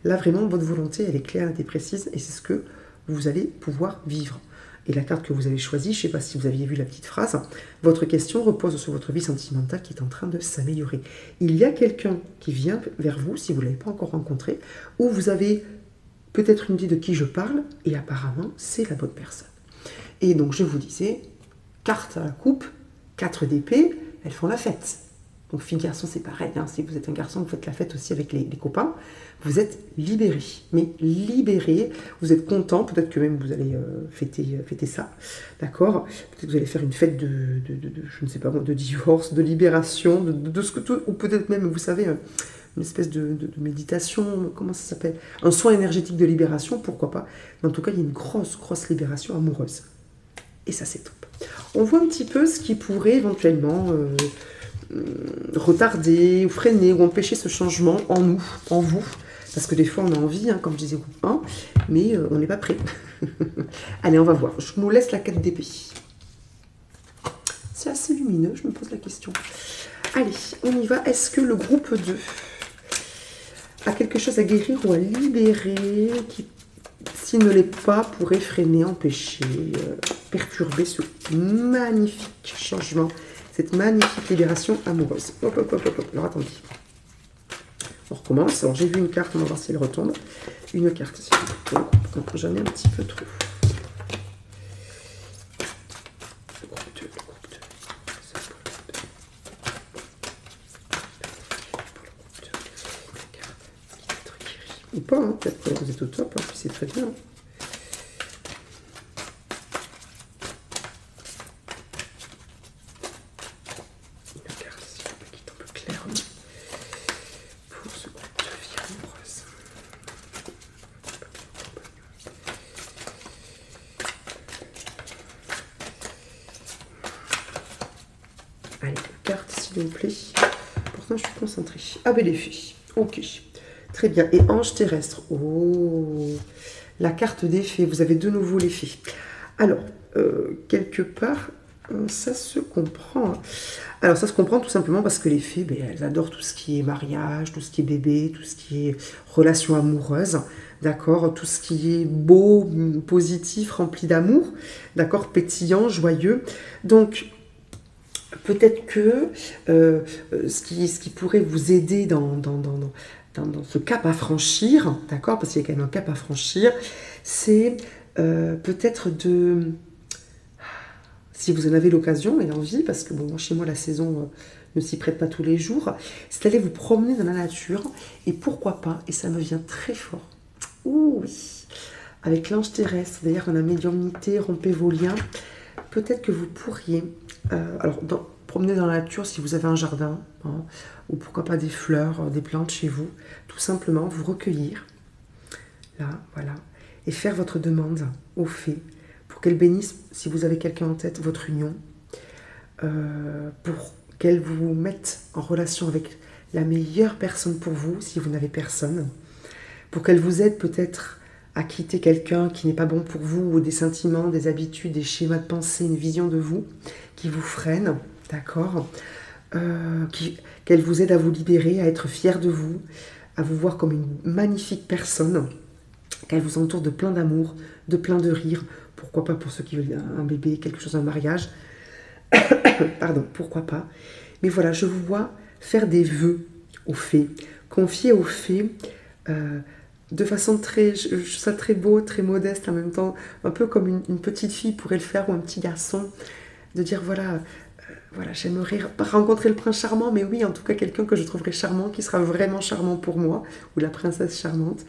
Là, vraiment, votre volonté, elle est claire, elle est précise, et c'est ce que vous allez pouvoir vivre. Et la carte que vous avez choisie, je ne sais pas si vous aviez vu la petite phrase, votre question repose sur votre vie sentimentale qui est en train de s'améliorer. Il y a quelqu'un qui vient vers vous, si vous ne l'avez pas encore rencontré, ou vous avez peut-être une idée de qui je parle, et apparemment, c'est la bonne personne. Et donc, je vous disais, carte à la coupe, 4 d'épée, elles font la fête. Donc, fille-garçon, c'est pareil. Hein. Si vous êtes un garçon, vous faites la fête aussi avec les copains. Vous êtes libéré. Mais libéré, vous êtes content. Peut-être que même vous allez fêter ça. D'accord? Peut-être que vous allez faire une fête je ne sais pas, de divorce, de libération, de ce que tout. Ou peut-être même, vous savez, une espèce de méditation. Comment ça s'appelle? Un soin énergétique de libération, pourquoi pas. Mais en tout cas, il y a une grosse libération amoureuse. Et ça, c'est top. On voit un petit peu ce qui pourrait éventuellement retarder ou freiner ou empêcher ce changement en nous, en vous. Parce que des fois, on a envie, hein, comme je disais au groupe 1, mais on n'est pas prêt. Allez, on va voir. Je nous laisse la 4 d'épée. C'est assez lumineux, je me pose la question. Allez, on y va. Est-ce que le groupe 2 a quelque chose à guérir ou à libérer qui, s'il ne l'est pas, pourrait freiner, empêcher, perturber ce magnifique changement, cette magnifique libération amoureuse. Hop. Alors, attendez. On recommence. Alors, j'ai vu une carte, on va voir si elle retombe. Une carte, j'en ai un petit peu trop. Le groupe 2. Ou pas, hein, peut-être que vous êtes au top, hein, puis c'est très bien. Une carte, si on peut quitter un peu clair pour ce groupe de vie amoureuse. Allez, carte, s'il vous plaît. Pourtant, je suis concentrée. Ah, ben les filles. Ok. Très bien. Et ange terrestre. Oh, la carte des fées. Vous avez de nouveau les fées. Alors, quelque part, ça se comprend. Alors, ça se comprend tout simplement parce que les fées, elles adorent tout ce qui est mariage, tout ce qui est bébé, tout ce qui est relation amoureuse, d'accord? Tout ce qui est beau, positif, rempli d'amour, d'accord? Pétillant, joyeux. Donc, peut-être que ce qui pourrait vous aider dans ce cap à franchir, d'accord, parce qu'il y a quand même un cap à franchir, c'est peut-être si vous en avez l'occasion et l'envie, parce que bon, chez moi la saison ne s'y prête pas tous les jours, c'est d'aller vous promener dans la nature, et pourquoi pas, et ça me vient très fort, oui, avec l'ange terrestre, d'ailleurs en la médiumnité, rompez vos liens, peut-être que vous pourriez, alors promener dans la nature si vous avez un jardin, hein, ou pourquoi pas des fleurs, des plantes chez vous. Tout simplement, vous recueillir, là, voilà, et faire votre demande aux fées pour qu'elles bénissent, si vous avez quelqu'un en tête, votre union, pour qu'elles vous mettent en relation avec la meilleure personne pour vous, si vous n'avez personne, pour qu'elles vous aident peut-être à quitter quelqu'un qui n'est pas bon pour vous, ou des sentiments, des habitudes, des schémas de pensée, une vision de vous qui vous freinent, d'accord, qu'elles vous aident à vous libérer, à être fiers de vous, à vous voir comme une magnifique personne, qu'elle vous entoure de plein d'amour, de plein de rire, pourquoi pas pour ceux qui veulent un bébé, quelque chose, un mariage, pardon, pourquoi pas. Mais voilà, je vous vois faire des vœux aux fées, confier aux fées de façon très, ça très beau, très modeste en même temps, un peu comme une petite fille pourrait le faire ou un petit garçon, de dire voilà, voilà, j'aimerais pas rencontrer le prince charmant, mais oui, en tout cas quelqu'un que je trouverais charmant, qui sera vraiment charmant pour moi, ou la princesse charmante.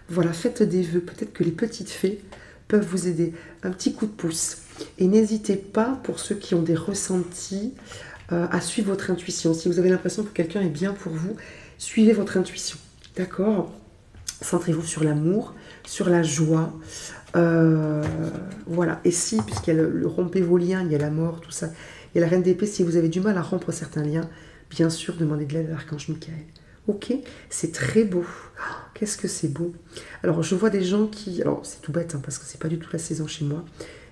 Voilà, faites des vœux, peut-être que les petites fées peuvent vous aider, un petit coup de pouce. Et n'hésitez pas, pour ceux qui ont des ressentis, à suivre votre intuition. Si vous avez l'impression que quelqu'un est bien pour vous, suivez votre intuition, d'accord ? Centrez-vous sur l'amour, sur la joie, voilà. Et si, puisqu'il y a le rompez vos liens, il y a la mort, tout ça, il y a la reine d'épée, si vous avez du mal à rompre certains liens, bien sûr, demandez de l'aide à l'archange Michael. Ok, c'est très beau. Oh, qu'est-ce que c'est beau. Alors, je vois des gens qui... Alors, c'est tout bête, hein, parce que c'est pas du tout la saison chez moi,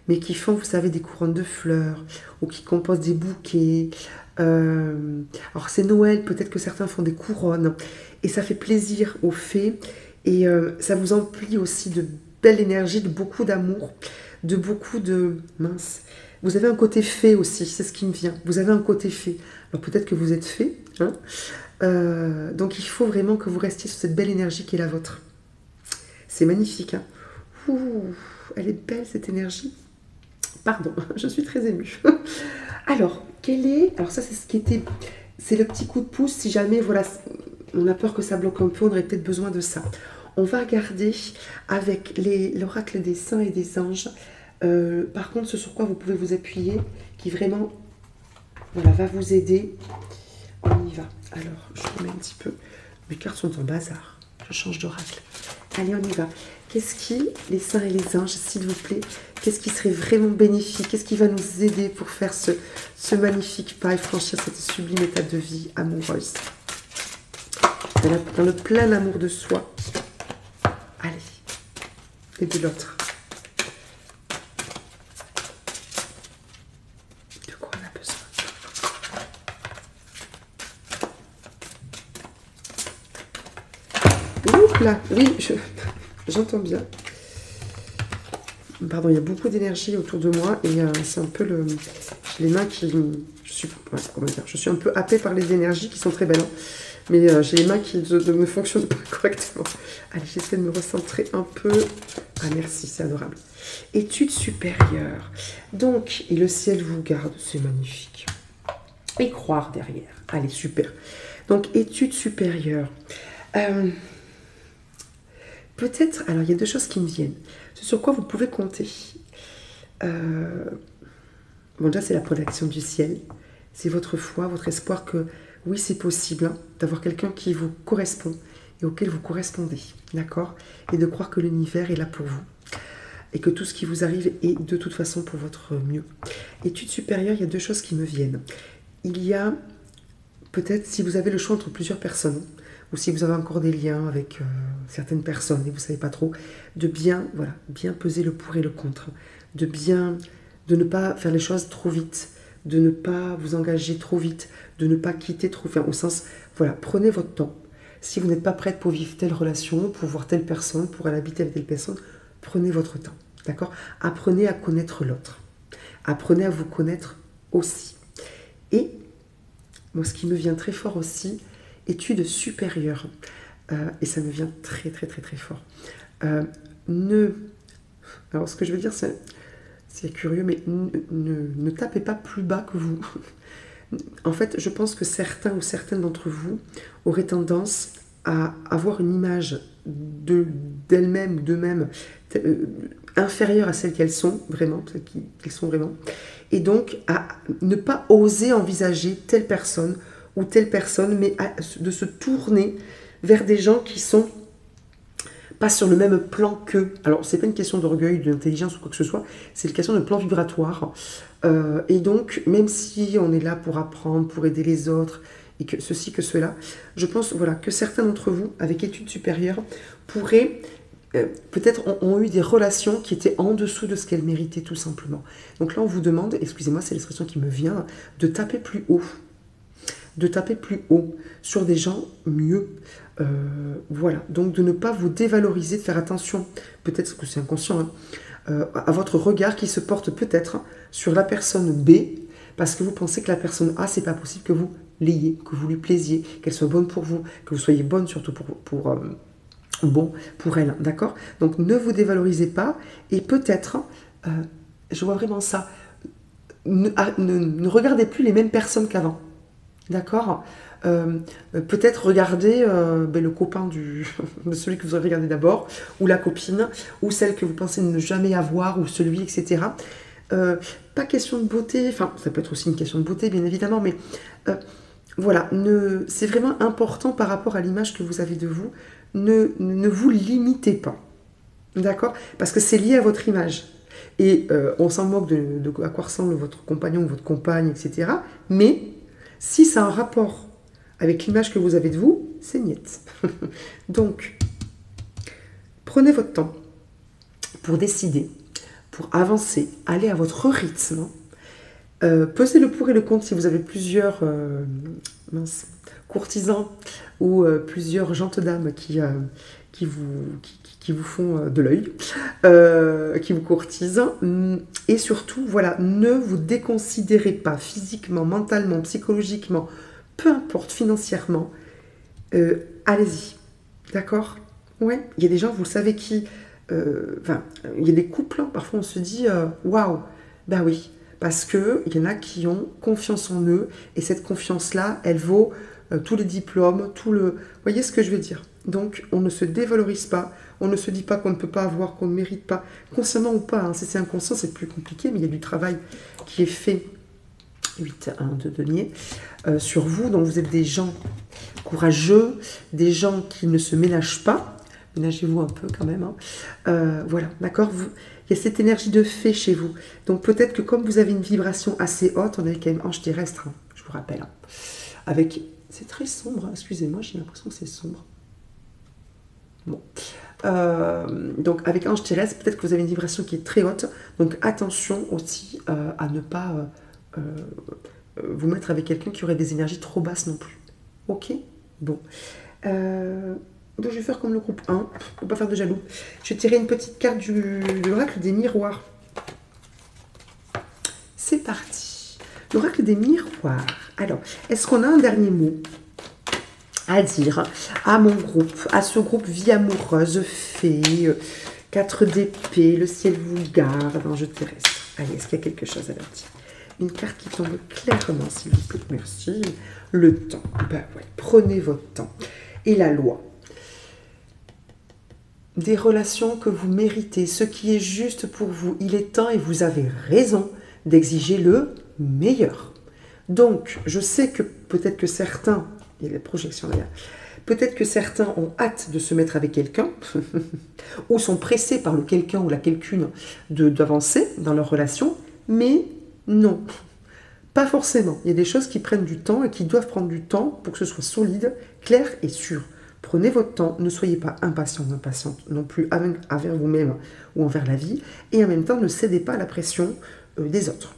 mais qui font, vous savez, des couronnes de fleurs, ou qui composent des bouquets. Alors, c'est Noël, peut-être que certains font des couronnes, et ça fait plaisir aux fées, et ça vous emplit aussi de belle énergie, de beaucoup d'amour, de beaucoup de... Mince. Vous avez un côté fée aussi, c'est ce qui me vient. Vous avez un côté fée. Alors peut-être que vous êtes fée, hein, donc il faut vraiment que vous restiez sur cette belle énergie qui est la vôtre. C'est magnifique, hein. Ouh, elle est belle cette énergie. Pardon, je suis très émue. Alors, alors ça c'est ce qui était... C'est le petit coup de pouce, si jamais, voilà, on a peur que ça bloque un peu, on aurait peut-être besoin de ça. On va regarder avec l'oracle des saints et des anges. Par contre, ce sur quoi vous pouvez vous appuyer, qui vraiment, voilà, va vous aider. On y va. Alors, je remets un petit peu. Mes cartes sont en bazar. Je change d'oracle. Allez, on y va. Qu'est-ce qui, les saints et les anges, s'il vous plaît, qu'est-ce qui serait vraiment bénéfique? Qu'est-ce qui va nous aider pour faire ce magnifique pas et franchir cette sublime étape de vie amoureuse? Dans le plein amour de soi. Allez. Et de l'autre. De quoi on a besoin? Ouh là, oui, j'entends bien. Pardon, il y a beaucoup d'énergie autour de moi et c'est un peu les mains qui... Je suis un peu happée par les énergies qui sont très belles, hein, mais j'ai les mains qui ne fonctionnent pas correctement. Allez, j'essaie de me recentrer un peu. Ah merci, c'est adorable. Études supérieures. Donc, et le ciel vous garde, c'est magnifique. Et croire derrière. Allez, super. Donc, études supérieures. Peut-être, alors il y a deux choses qui me viennent. Ce sur quoi vous pouvez compter. Bon, déjà, c'est la protection du ciel. C'est votre foi, votre espoir que, oui, c'est possible, hein, d'avoir quelqu'un qui vous correspond et auquel vous correspondez, d'accord? Et de croire que l'univers est là pour vous. Et que tout ce qui vous arrive est de toute façon pour votre mieux. Études supérieures, il y a deux choses qui me viennent. Il y a, peut-être, si vous avez le choix entre plusieurs personnes, ou si vous avez encore des liens avec certaines personnes et vous ne savez pas trop, de bien, voilà, bien peser le pour et le contre, de ne pas faire les choses trop vite, de ne pas vous engager trop vite, de ne pas quitter trop, enfin, au sens, voilà, prenez votre temps. Si vous n'êtes pas prête pour vivre telle relation, pour voir telle personne, pour aller habiter avec telle personne, prenez votre temps, d'accord? Apprenez à connaître l'autre. Apprenez à vous connaître aussi. Et, moi, ce qui me vient très fort aussi, études supérieures, et ça me vient très très très très fort. Alors ce que je veux dire, c'est curieux, mais ne tapez pas plus bas que vous. En fait, je pense que certains ou certaines d'entre vous auraient tendance à avoir une image d'elle-même ou d'eux-mêmes inférieures à celles qu'elles sont vraiment, qu'elles sont vraiment, et donc à ne pas oser envisager telle personne ou telle personne, mais de se tourner vers des gens qui sont pas sur le même plan qu'eux. Alors, c'est pas une question d'orgueil, d'intelligence ou quoi que ce soit, c'est une question de plan vibratoire. Et donc, même si on est là pour apprendre, pour aider les autres, et que ceci, que cela, je pense voilà, que certains d'entre vous, avec études supérieures, pourraient, peut-être ont eu des relations qui étaient en dessous de ce qu'elles méritaient tout simplement. Donc là, on vous demande, excusez-moi, c'est l'expression qui me vient, de taper plus haut. De taper plus haut sur des gens mieux. Voilà, donc de ne pas vous dévaloriser, de faire attention, peut-être que c'est inconscient, hein, à votre regard qui se porte peut-être sur la personne B, parce que vous pensez que la personne A, c'est pas possible que vous l'ayez, que vous lui plaisiez, qu'elle soit bonne pour vous, que vous soyez bonne surtout bon pour elle, d'accord? Donc ne vous dévalorisez pas, et peut-être, je vois vraiment ça, ne regardez plus les mêmes personnes qu'avant. D'accord. Peut-être regarder le copain de celui que vous avez regardé d'abord, ou la copine, ou celle que vous pensez ne jamais avoir, ou celui, etc. Pas question de beauté, enfin, ça peut être aussi une question de beauté, bien évidemment, mais voilà, c'est vraiment important par rapport à l'image que vous avez de vous. Ne vous limitez pas, d'accord? Parce que c'est lié à votre image. Et on s'en moque de à quoi ressemble votre compagnon ou votre compagne, etc. Mais si ça a un rapport avec l'image que vous avez de vous, c'est niet. Donc, prenez votre temps pour décider, pour avancer, aller à votre rythme. Pesez le pour et le contre si vous avez plusieurs courtisans ou plusieurs gentes dames qui vous font de l'œil, qui vous courtisent. Et surtout, voilà, ne vous déconsidérez pas physiquement, mentalement, psychologiquement, peu importe, financièrement. Allez-y, d'accord? Ouais, il y a des gens, vous le savez qui... il y a des couples, hein, parfois on se dit, waouh, ben oui, parce qu'il y en a qui ont confiance en eux, et cette confiance-là, elle vaut tous les diplômes, Vous voyez ce que je veux dire? Donc, on ne se dévalorise pas, on ne se dit pas qu'on ne peut pas avoir, qu'on ne mérite pas, consciemment ou pas, hein. Si c'est inconscient, c'est plus compliqué, mais il y a du travail qui est fait, 8, 1, 2 deniers, sur vous. Donc, vous êtes des gens courageux, des gens qui ne se ménagent pas, ménagez-vous un peu quand même, hein. Voilà, d'accord? Il y a cette énergie de fée chez vous. Donc, peut-être que comme vous avez une vibration assez haute, on est quand même ange terrestre, hein, je vous rappelle, hein, avec... C'est très sombre, hein. Excusez-moi, j'ai l'impression que c'est sombre. Bon. Donc avec ange terrestre, peut-être que vous avez une vibration qui est très haute. Donc attention aussi à ne pas vous mettre avec quelqu'un qui aurait des énergies trop basses non plus. Ok? Bon. Donc je vais faire comme le groupe 1, pour pas faire de jaloux. Je vais tirer une petite carte de l'oracle des miroirs. C'est parti. L'oracle des miroirs. Alors, est-ce qu'on a un dernier mot à dire à mon groupe, à ce groupe vie amoureuse, fée, 4 d'épée, le ciel vous garde, ange terrestre. Allez, est-ce qu'il y a quelque chose à leur dire? Une carte qui tombe clairement, s'il vous plaît. Merci. Le temps. Ben ouais, prenez votre temps. Et la loi. Des relations que vous méritez, ce qui est juste pour vous. Il est temps, et vous avez raison, d'exiger le meilleur. Donc, je sais que peut-être que certains, il y a les projections d'ailleurs, peut-être que certains ont hâte de se mettre avec quelqu'un, ou sont pressés par le quelqu'un ou la quelqu'une d'avancer dans leur relation, mais non, pas forcément. Il y a des choses qui prennent du temps et qui doivent prendre du temps pour que ce soit solide, clair et sûr. Prenez votre temps, ne soyez pas impatient, impatiente non plus envers vous-même ou envers la vie, et en même temps ne cédez pas à la pression des autres.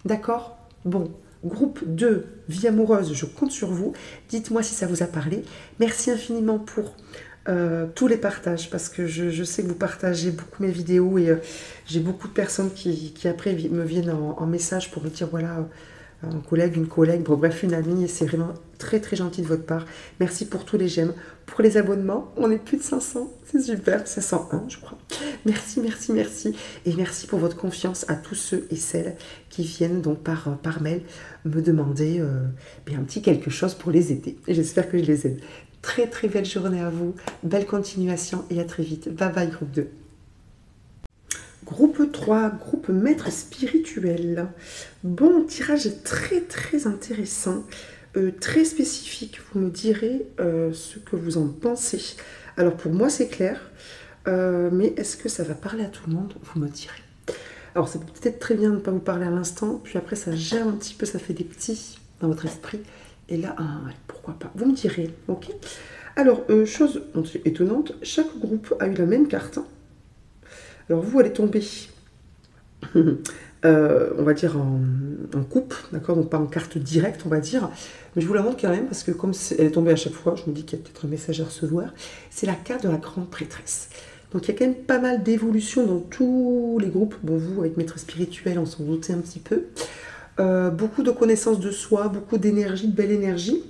D'accord? Bon. Groupe 2, vie amoureuse, je compte sur vous. Dites-moi si ça vous a parlé. Merci infiniment pour tous les partages, parce que je sais que vous partagez beaucoup mes vidéos, et j'ai beaucoup de personnes qui après me viennent en message pour me dire, voilà, un collègue, une collègue, bref, une amie, et c'est vraiment très très gentil de votre part. Merci pour tous les j'aime. Pour les abonnements, on est plus de 500, c'est super, 501 je crois. Merci, merci, merci. Et merci pour votre confiance à tous ceux et celles qui viennent donc par mail me demander un petit quelque chose pour les aider. Et j'espère que je les aide. Très très belle journée à vous, belle continuation et à très vite. Bye bye groupe 2. Groupe 3, groupe maître spirituel. Bon, tirage très très intéressant, très spécifique. Vous me direz ce que vous en pensez. Alors pour moi c'est clair, mais est-ce que ça va parler à tout le monde? Vous me direz. Alors c'est peut-être très bien de ne pas vous parler à l'instant, puis après ça gère un petit peu, ça fait des petits dans votre esprit. Et là, ouais, pourquoi pas? Vous me direz, ok? Alors, chose étonnante, chaque groupe a eu la même carte. Alors vous, elle est tombée, on va dire en coupe, d'accord? Donc pas en carte directe, on va dire. Mais je vous la montre quand même, parce que comme elle est tombée à chaque fois, je me dis qu'il y a peut-être un message à recevoir. C'est la carte de la grande prêtresse. Donc il y a quand même pas mal d'évolutions dans tous les groupes. Bon, vous, avec maître spirituel, on s'en doutait un petit peu. Beaucoup de connaissance de soi, beaucoup d'énergie, de belle énergie,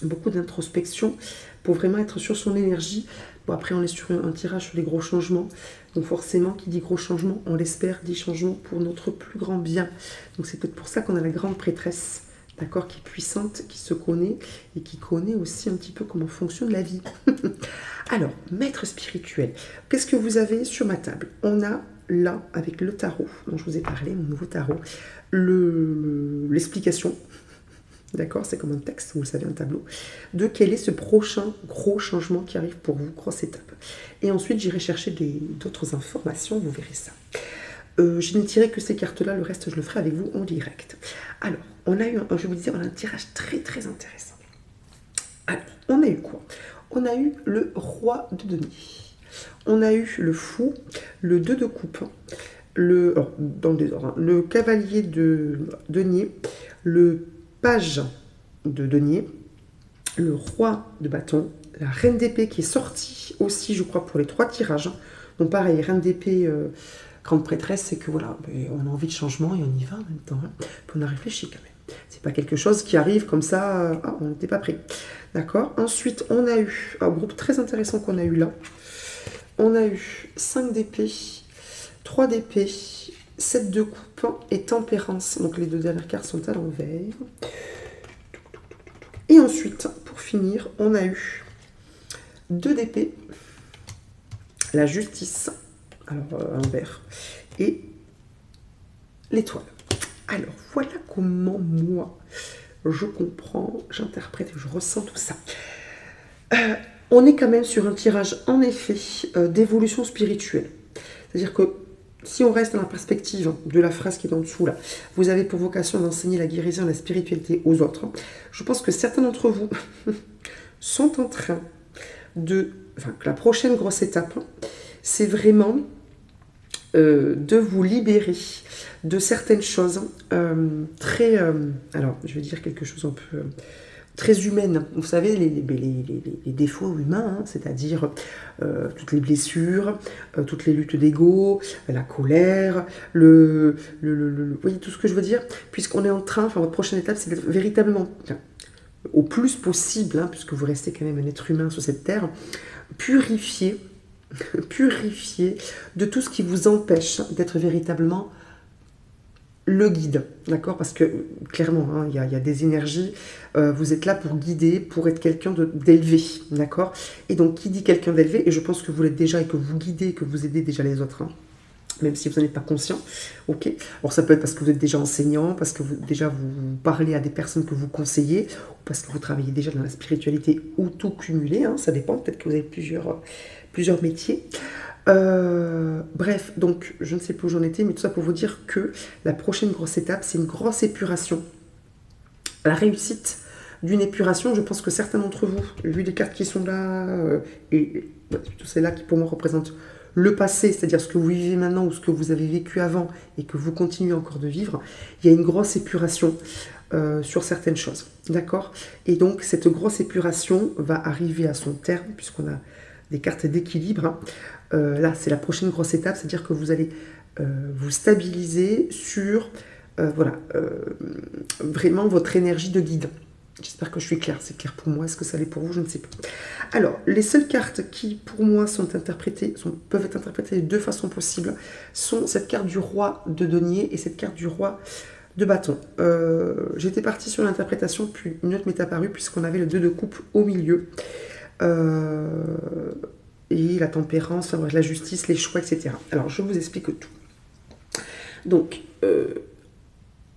beaucoup d'introspection pour vraiment être sur son énergie. Bon, après, on est sur un tirage sur les gros changements. Donc forcément, qui dit gros changements, on l'espère, dit changements pour notre plus grand bien. Donc c'est peut-être pour ça qu'on a la grande prêtresse, d'accord, qui est puissante, qui se connaît et qui connaît aussi un petit peu comment fonctionne la vie. Alors, maître spirituel, qu'est-ce que vous avez sur ma table? On a là, avec le tarot dont je vous ai parlé, mon nouveau tarot, l'explication, d'accord, c'est comme un texte, vous le savez, un tableau, de quel est ce prochain gros changement qui arrive pour vous, grosse étape. Et ensuite, j'irai chercher d'autres informations, vous verrez ça. Je n'ai tiré que ces cartes-là, le reste, je le ferai avec vous en direct. Alors, on a eu, je vous disais, on a un tirage très très intéressant. Alors, on a eu quoi? On a eu le roi de denier. On a eu le fou, le 2 de coupe, dans le désordre, hein, le cavalier de denier, le page de denier, le roi de bâton, la reine d'épée qui est sortie aussi, je crois, pour les 3 tirages. Donc pareil, reine d'épée, grande prêtresse, c'est que voilà, on a envie de changement et on y va en même temps. Hein. Puis on a réfléchi quand même. C'est pas quelque chose qui arrive comme ça, on n'était pas prêt. D'accord. Ensuite, on a eu un groupe très intéressant qu'on a eu là. On a eu 5 d'épée, 3 d'épée, 7 de coupe et tempérance. Donc les 2 dernières cartes sont à l'envers. Et ensuite, pour finir, on a eu 2 d'épée, la justice, alors à l'envers, et l'étoile. Alors voilà comment moi, je comprends, j'interprète et je ressens tout ça. On est quand même sur un tirage, en effet, d'évolution spirituelle. C'est-à-dire que si on reste dans la perspective de la phrase qui est en dessous, là, vous avez pour vocation d'enseigner la guérison et la spiritualité aux autres. Je pense que certains d'entre vous sont en train de... Enfin, que la prochaine grosse étape, c'est vraiment de vous libérer de certaines choses très... alors, je vais dire quelque chose un peu... très humaine. Vous savez, les défauts humains, hein, c'est-à-dire toutes les blessures, toutes les luttes d'ego, la colère, vous voyez tout ce que je veux dire? Puisqu'on est en train, enfin votre prochaine étape, c'est d'être véritablement, au plus possible, hein, puisque vous restez quand même un être humain sur cette terre, purifié de tout ce qui vous empêche d'être véritablement le guide, d'accord? Parce que clairement, hein, il y a des énergies, vous êtes là pour guider, pour être quelqu'un d'élevé, d'accord? Et donc, qui dit quelqu'un d'élevé, et je pense que vous l'êtes déjà et que vous guidez, que vous aidez déjà les autres, hein, même si vous n'en êtes pas conscient, ok? Alors ça peut être parce que vous êtes déjà enseignant, parce que vous parlez à des personnes que vous conseillez, ou parce que vous travaillez déjà dans la spiritualité, ou tout cumulé, hein, ça dépend, peut-être que vous avez plusieurs métiers. Bref, donc je ne sais plus où j'en étais, mais tout ça pour vous dire que la prochaine grosse étape, c'est une grosse épuration. La réussite d'une épuration, je pense que certains d'entre vous, vu les cartes qui sont là, et plutôt celle-là qui pour moi représente le passé, c'est-à-dire ce que vous vivez maintenant ou ce que vous avez vécu avant et que vous continuez encore de vivre, il y a une grosse épuration sur certaines choses, d'accord? Et donc cette grosse épuration va arriver à son terme, puisqu'on a des cartes d'équilibre, hein. Là, c'est la prochaine grosse étape, c'est-à-dire que vous allez vous stabiliser sur vraiment votre énergie de guide. J'espère que je suis claire, c'est clair pour moi. Est-ce que ça l'est pour vous? Je ne sais pas. Alors, les seules cartes qui, pour moi, peuvent être interprétées de deux façons possibles sont cette carte du roi de denier et cette carte du roi de bâton. J'étais partie sur l'interprétation, puis une autre m'est apparue, puisqu'on avait le 2 de coupe au milieu. et la tempérance, enfin, la justice, les choix, etc. Alors, je vous explique tout. Donc,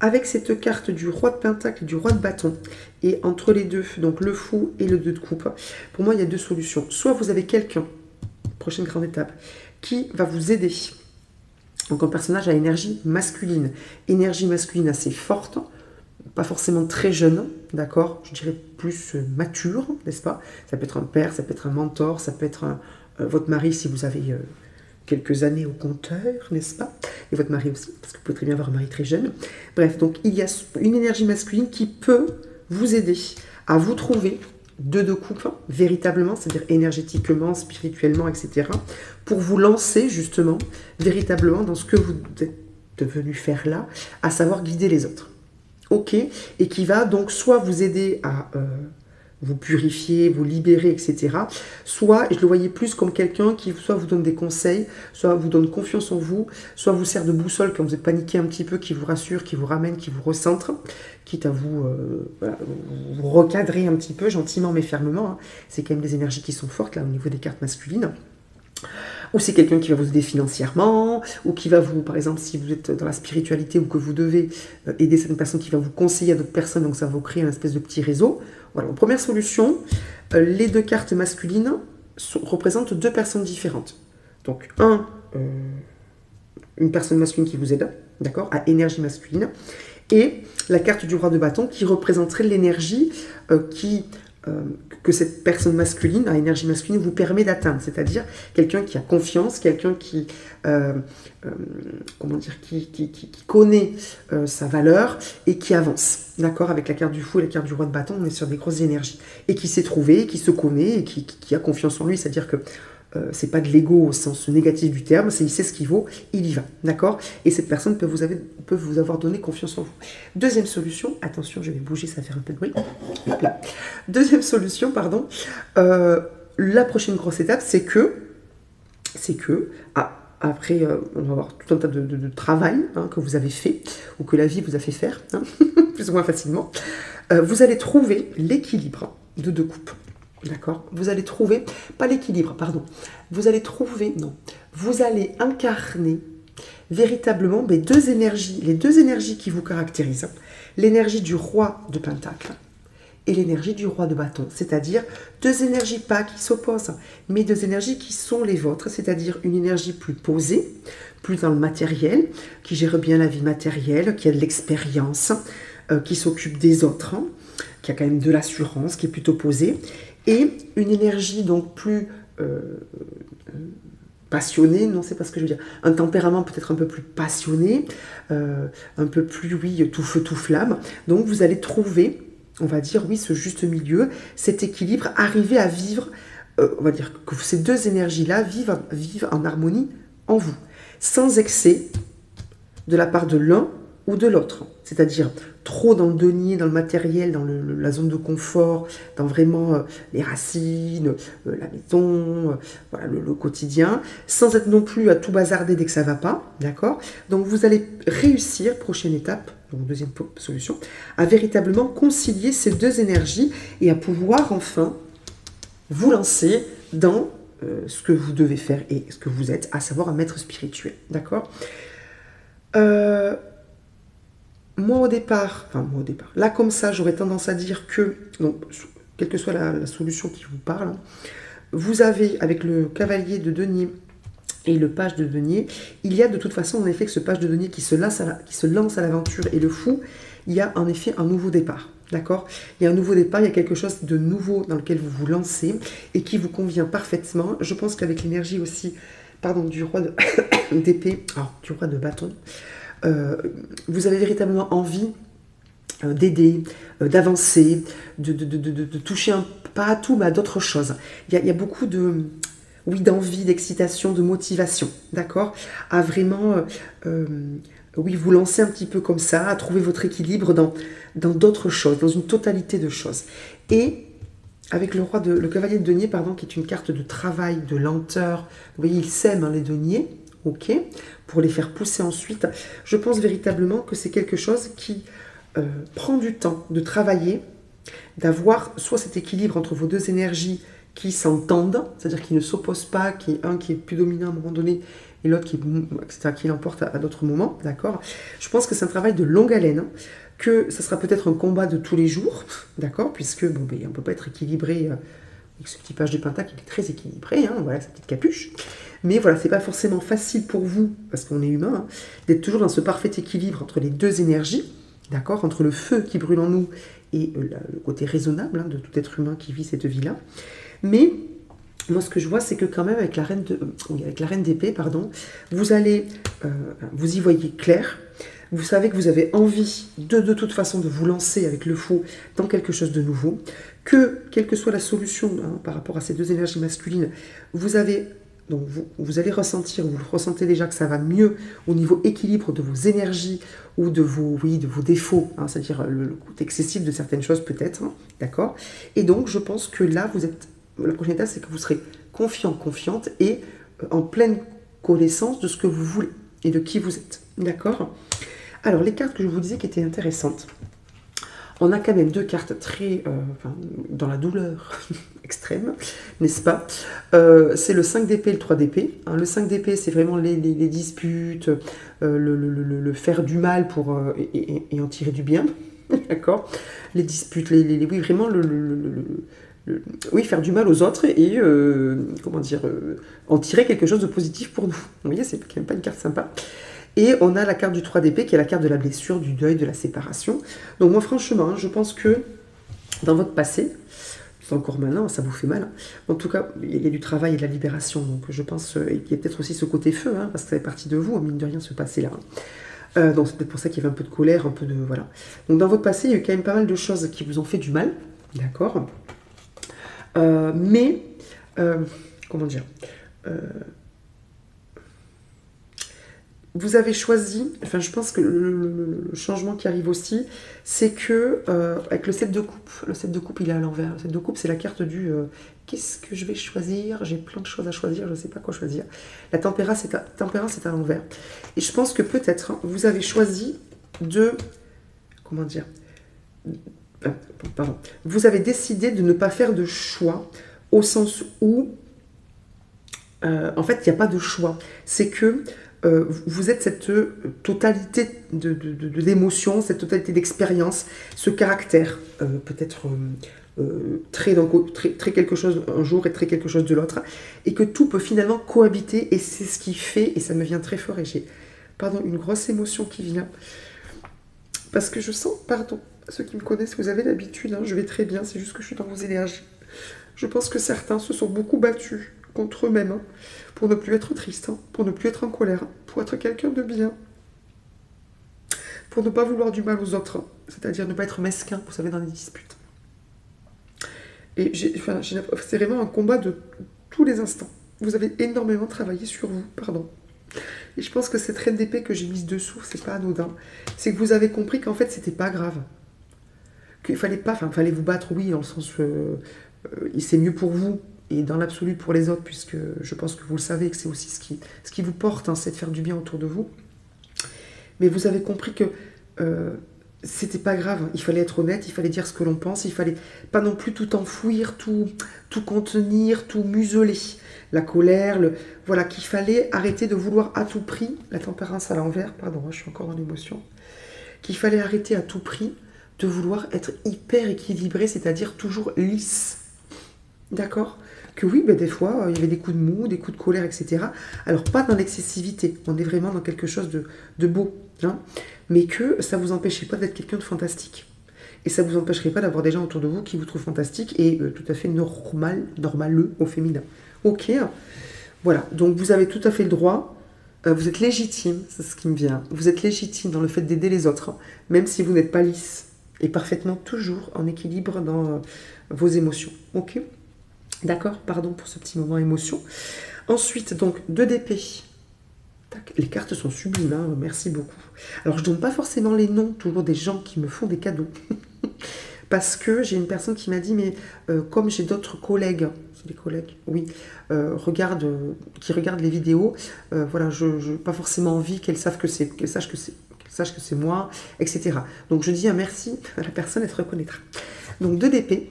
avec cette carte du roi de pentacle et du roi de bâton, et entre les deux, donc le fou et le 2 de coupe, pour moi, il y a deux solutions. Soit vous avez quelqu'un, prochaine grande étape, qui va vous aider. Donc, un personnage à énergie masculine assez forte, pas forcément très jeune, d'accord, je dirais plus mature, n'est-ce pas? Ça peut être un père, ça peut être un mentor, ça peut être votre mari si vous avez quelques années au compteur, n'est-ce pas? Et votre mari aussi, parce que vous pouvez très bien avoir un mari très jeune. Bref, donc il y a une énergie masculine qui peut vous aider à vous trouver de coupe, véritablement, c'est-à-dire énergétiquement, spirituellement, etc., pour vous lancer justement, véritablement, dans ce que vous êtes devenu faire là, à savoir guider les autres. Ok, et qui va donc soit vous aider à vous purifier, vous libérer, etc. Soit, je le voyais plus comme quelqu'un qui soit vous donne des conseils, soit vous donne confiance en vous, soit vous sert de boussole quand vous êtes paniqué un petit peu, qui vous rassure, qui vous ramène, qui vous recentre, quitte à vous, voilà, vous recadrer un petit peu, gentiment mais fermement. Hein. C'est quand même des énergies qui sont fortes là au niveau des cartes masculines. Ou c'est quelqu'un qui va vous aider financièrement, ou qui va vous, par exemple, si vous êtes dans la spiritualité ou que vous devez aider certaines personnes, qui va vous conseiller à d'autres personnes, donc ça va vous créer un espèce de petit réseau. Voilà, en première solution, les deux cartes masculines représentent deux personnes différentes. Donc, une personne masculine qui vous aide, d'accord, à énergie masculine, et la carte du roi de bâton qui représenterait l'énergie que cette personne masculine, à énergie masculine, vous permet d'atteindre. C'est-à-dire quelqu'un qui a confiance, quelqu'un qui, comment dire, qui connaît sa valeur et qui avance. D'accord? Avec la carte du fou et la carte du roi de bâton, on est sur des grosses énergies. Et qui s'est trouvé, qui se connaît et qui a confiance en lui. C'est-à-dire que c'est pas de l'ego au sens négatif du terme, c'est il sait ce qu'il vaut, il y va, d'accord? Et cette personne peut vous avoir donné confiance en vous. Deuxième solution, attention, je vais bouger, ça va faire un peu de bruit. Hop là. Deuxième solution, pardon, la prochaine grosse étape, c'est que, après, on va avoir tout un tas de travail que vous avez fait, ou que la vie vous a fait faire, hein, plus ou moins facilement, vous allez trouver l'équilibre de deux coupes. D'accord? Vous allez trouver, pas l'équilibre, pardon. Vous allez trouver, non. Vous allez incarner véritablement les deux énergies qui vous caractérisent. L'énergie du roi de pentacle et l'énergie du roi de bâton. C'est-à-dire deux énergies pas qui s'opposent, mais deux énergies qui sont les vôtres. C'est-à-dire une énergie plus posée, plus dans le matériel, qui gère bien la vie matérielle, qui a de l'expérience, qui s'occupe des autres, hein, qui a quand même de l'assurance, qui est plutôt posée. Et une énergie donc plus passionnée, non, c'est pas ce que je veux dire, un tempérament peut-être un peu plus passionné, un peu plus, oui, tout feu, tout flamme. Donc vous allez trouver, on va dire, oui, ce juste milieu, cet équilibre, arriver à vivre, on va dire que ces deux énergies-là vivent en harmonie en vous, sans excès de la part de l'un ou de l'autre. C'est-à-dire trop dans le denier, dans le matériel, dans la zone de confort, dans vraiment les racines, la maison, voilà, le quotidien, sans être non plus à tout bazarder dès que ça ne va pas, d'accord? Donc vous allez réussir, prochaine étape, donc deuxième solution, à véritablement concilier ces deux énergies et à pouvoir enfin vous lancer dans ce que vous devez faire et ce que vous êtes, à savoir un maître spirituel, d'accord? Moi au départ, là comme ça, j'aurais tendance à dire que, donc, quelle que soit la solution qui vous parle, hein, vous avez, avec le cavalier de denier et le page de denier, il y a de toute façon en effet que ce page de denier qui se lance à l'aventure et le fou, il y a en effet un nouveau départ. D'accord? Il y a un nouveau départ, il y a quelque chose de nouveau dans lequel vous vous lancez et qui vous convient parfaitement. Je pense qu'avec l'énergie aussi, du roi d'épée, du roi de bâton, vous avez véritablement envie d'aider, d'avancer, de toucher pas à tout, mais à d'autres choses. Il y a beaucoup d'envie, d'excitation, de motivation, d'accord? À vraiment, vous lancer un petit peu comme ça, à trouver votre équilibre dans d'autres choses, dans une totalité de choses. Et avec le cavalier de denier, qui est une carte de travail, de lenteur, vous voyez, il sème les deniers, ok, pour les faire pousser ensuite. Je pense véritablement que c'est quelque chose qui prend du temps de travailler, d'avoir soit cet équilibre entre vos deux énergies qui s'entendent, c'est-à-dire qui ne s'opposent pas, qui est un qui est plus dominant à un moment donné et l'autre qui l'emporte à d'autres moments, d'accord? Je pense que c'est un travail de longue haleine, hein, que ça sera peut-être un combat de tous les jours, d'accord? Puisque, bon, ben, on ne peut pas être équilibré avec ce petit page de pentacle qui est très équilibré, hein, voilà, sa petite capuche. Mais voilà, c'est pas forcément facile pour vous, parce qu'on est humain, hein, d'être toujours dans ce parfait équilibre entre les deux énergies, d'accord? Entre le feu qui brûle en nous et le côté raisonnable, hein, de tout être humain qui vit cette vie-là. Mais moi, ce que je vois, c'est que quand même, avec la reine d'épée, pardon, vous allez, vous y voyez clair. Vous savez que vous avez envie de toute façon de vous lancer avec le faux dans quelque chose de nouveau. Que, quelle que soit la solution, hein, par rapport à ces deux énergies masculines, vous avez, donc vous allez ressentir, vous ressentez déjà que ça va mieux au niveau équilibre de vos énergies ou de vos défauts, hein, c'est-à-dire le coût excessif de certaines choses peut-être, hein, d'accord? Et donc, je pense que là, la prochaine étape, c'est que vous serez confiant, confiante et en pleine connaissance de ce que vous voulez et de qui vous êtes. D'accord? Alors, les cartes que je vous disais qui étaient intéressantes. On a quand même deux cartes très dans la douleur extrême, n'est-ce pas? C'est le 5 d'épée et le 3 d'épée. Hein, le 5 d'épée, c'est vraiment les disputes, le faire du mal pour, et en tirer du bien. D'accord? Les disputes, oui, vraiment oui, faire du mal aux autres et comment dire, en tirer quelque chose de positif pour nous. Vous voyez, c'est quand même pas une carte sympa. Et on a la carte du 3 d'épée qui est la carte de la blessure, du deuil, de la séparation. Donc moi franchement, hein, je pense que dans votre passé, c'est encore maintenant, ça vous fait mal. En tout cas, il y a du travail et de la libération. Donc je pense qu'il y a peut-être aussi ce côté feu, hein, parce que ça fait partie de vous, mine de rien, ce passé-là. Donc c'est peut-être pour ça qu'il y avait un peu de colère, un peu de... Voilà. Donc dans votre passé, il y a eu quand même pas mal de choses qui vous ont fait du mal. D'accord? Mais, comment dire, vous avez choisi, enfin je pense que le changement qui arrive aussi, c'est que avec le 7 de coupe il est à l'envers. Le 7 de coupe c'est la carte du qu'est-ce que je vais choisir, j'ai plein de choses à choisir, je ne sais pas quoi choisir. La tempérance est à l'envers. Et je pense que peut-être hein, vous avez choisi de, comment dire, pardon, vous avez décidé de ne pas faire de choix au sens où, en fait, il n'y a pas de choix. C'est que vous êtes cette totalité d'émotions, cette totalité d'expérience, ce caractère peut-être très quelque chose un jour et très quelque chose de l'autre, et que tout peut finalement cohabiter, et c'est ce qui fait, et ça me vient très fort, et j'ai, pardon, une grosse émotion qui vient, parce que je sens, pardon, ceux qui me connaissent, vous avez l'habitude, hein, je vais très bien, c'est juste que je suis dans vos énergies. Je pense que certains se sont beaucoup battus contre eux-mêmes, hein, pour ne plus être triste, hein, pour ne plus être en colère, hein, pour être quelqu'un de bien, pour ne pas vouloir du mal aux autres, hein, c'est-à-dire ne pas être mesquin, vous savez, dans les disputes. Et c'est vraiment un combat de tous les instants. Vous avez énormément travaillé sur vous, pardon. Et je pense que cette reine d'épée que j'ai mise dessous, c'est pas anodin. C'est que vous avez compris qu'en fait, c'était pas grave. Qu'il fallait pas, enfin, fallait vous battre, oui, dans le sens c'est mieux pour vous et dans l'absolu pour les autres, puisque je pense que vous le savez, que c'est aussi ce qui vous porte, hein, c'est de faire du bien autour de vous. Mais vous avez compris que c'était pas grave, il fallait être honnête, il fallait dire ce que l'on pense, il fallait pas non plus tout enfouir, tout contenir, tout museler. La colère, voilà, qu'il fallait arrêter de vouloir à tout prix, la tempérance à l'envers, pardon, je suis encore dans l'émotion, qu'il fallait arrêter à tout prix de vouloir être hyper équilibré, c'est-à-dire toujours lisse. D'accord? Que oui, ben des fois, il y avait des coups de mou, des coups de colère, etc. Alors, pas dans l'excessivité, on est vraiment dans quelque chose de beau, hein, mais que ça ne vous empêchait pas d'être quelqu'un de fantastique. Et ça ne vous empêcherait pas d'avoir des gens autour de vous qui vous trouvent fantastique et tout à fait normaleux au féminin. Ok, voilà, donc vous avez tout à fait le droit, vous êtes légitime, c'est ce qui me vient, vous êtes légitime dans le fait d'aider les autres, hein, même si vous n'êtes pas lisse, et parfaitement toujours en équilibre dans vos émotions. Ok? D'accord? Pardon pour ce petit moment émotion. Ensuite, donc, 2 d'épée. Les cartes sont sublimes, hein, merci beaucoup. Alors, je ne donne pas forcément les noms, toujours des gens qui me font des cadeaux. Parce que j'ai une personne qui m'a dit, mais comme j'ai d'autres collègues, c'est des collègues, oui, qui regardent les vidéos, voilà, je n'ai pas forcément envie qu'elles sachent que c'est moi, etc. Donc, je dis un merci à la personne, elle se reconnaîtra. Donc, 2 d'épée.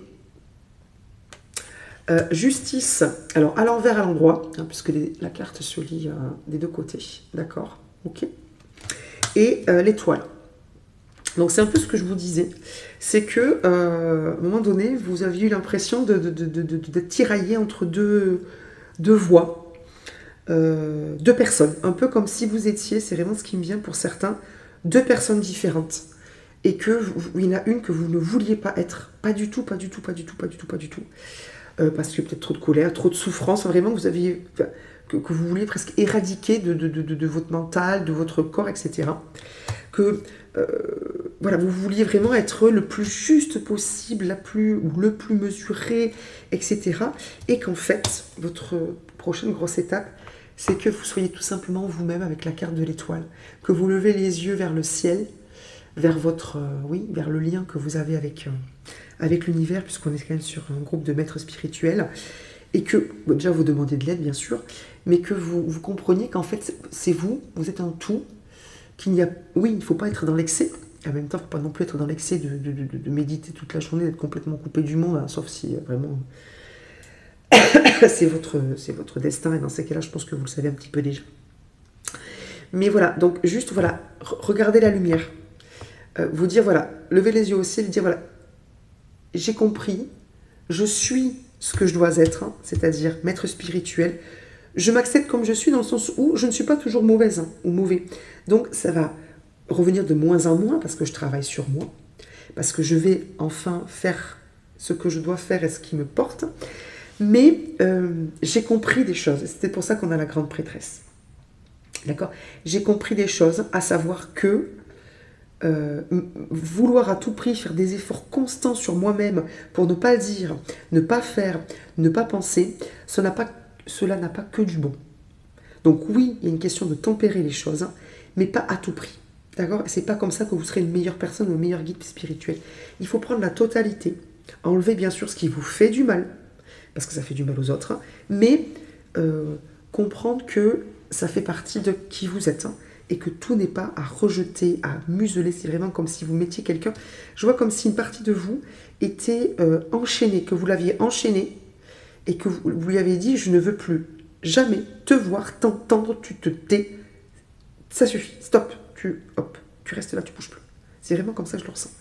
Justice, alors à l'envers, à l'endroit, hein, puisque la carte se lit des deux côtés, d'accord, ok. Et l'étoile. Donc c'est un peu ce que je vous disais, c'est que à un moment donné, vous aviez eu l'impression d'être tiraillé entre deux voies, deux personnes, un peu comme si vous étiez, c'est vraiment ce qui me vient pour certains, deux personnes différentes. Et qu'il y en a une que vous ne vouliez pas être, pas du tout, pas du tout, pas du tout, pas du tout, pas du tout. Parce que peut-être trop de colère, trop de souffrance, vraiment que vous aviez, que vous vouliez presque éradiquer de votre mental, de votre corps, etc. Que voilà, vous vouliez vraiment être le plus juste possible, le plus mesuré, etc. Et qu'en fait, votre prochaine grosse étape, c'est que vous soyez tout simplement vous-même avec la carte de l'étoile, que vous levez les yeux vers le ciel, vers votre, vers le lien que vous avez avec l'univers, puisqu'on est quand même sur un groupe de maîtres spirituels, et que, déjà vous demandez de l'aide bien sûr, mais que vous compreniez qu'en fait c'est vous êtes un tout, qu'il n'y a, oui, il ne faut pas être dans l'excès, en même temps il ne faut pas non plus être dans l'excès de méditer toute la journée, d'être complètement coupé du monde, hein, sauf si vraiment c'est votre destin, et dans ces cas-là je pense que vous le savez un petit peu déjà. Mais voilà, donc juste voilà, regardez la lumière. Vous dire, voilà, levez les yeux au ciel, dire, voilà, j'ai compris, je suis ce que je dois être, hein, c'est-à-dire maître spirituel, je m'accepte comme je suis dans le sens où je ne suis pas toujours mauvaise hein, ou mauvais. Donc ça va revenir de moins en moins parce que je travaille sur moi, parce que je vais enfin faire ce que je dois faire et ce qui me porte, mais j'ai compris des choses, c'était pour ça qu'on a la grande prêtresse. D'accord ? J'ai compris des choses, à savoir que vouloir à tout prix faire des efforts constants sur moi-même pour ne pas le dire, ne pas faire, ne pas penser, cela n'a pas que du bon. Donc oui, il y a une question de tempérer les choses, hein, mais pas à tout prix. D'accord ? C'est pas comme ça que vous serez une meilleure personne ou un meilleur guide spirituel. Il faut prendre la totalité, enlever bien sûr ce qui vous fait du mal, parce que ça fait du mal aux autres, hein, mais comprendre que ça fait partie de qui vous êtes, hein, et que tout n'est pas à rejeter, à museler. C'est vraiment comme si vous mettiez quelqu'un... Je vois comme si une partie de vous était enchaînée, que vous l'aviez enchaînée et que vous lui avez dit « je ne veux plus jamais te voir, t'entendre, tu te tais, ça suffit, stop, tu restes là, tu bouges plus ». C'est vraiment comme ça que je le ressens.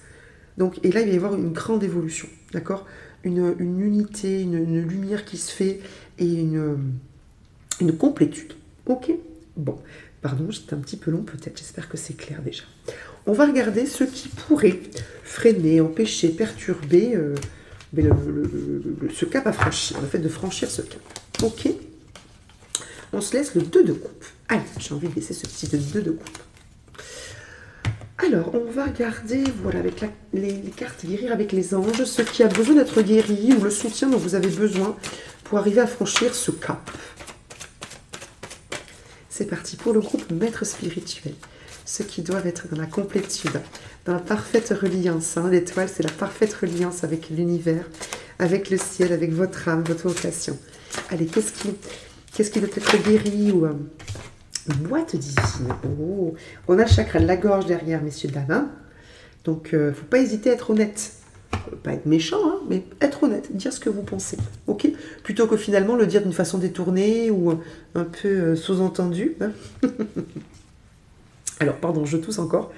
Donc, et là, il va y avoir une grande évolution, d'accord ? Une unité, une lumière qui se fait et une complétude. Ok ? Bon. Pardon, j'étais un petit peu long peut-être, j'espère que c'est clair déjà. On va regarder ce qui pourrait freiner, empêcher, perturber ce cap à franchir, le fait de franchir ce cap. Ok ? On se laisse le 2 de coupe. Allez, j'ai envie de laisser ce petit 2 de coupe. Alors, on va regarder, voilà, avec les cartes guérir avec les anges, ce qui a besoin d'être guéri ou le soutien dont vous avez besoin pour arriver à franchir ce cap. C'est parti pour le groupe maître spirituel. Ceux qui doivent être dans la complétude, dans la parfaite reliance. Hein. L'étoile, c'est la parfaite reliance avec l'univers, avec le ciel, avec votre âme, votre vocation. Allez, qu'est-ce qui doit être guéri ou boîte divine. Oh, on a le chakra de la gorge derrière, messieurs dames. Hein. Donc, il ne faut pas hésiter à être honnête. Pas être méchant, hein, mais être honnête, dire ce que vous pensez, ok ? Plutôt que finalement le dire d'une façon détournée ou un peu sous-entendu. Hein. Alors, pardon, je tousse encore.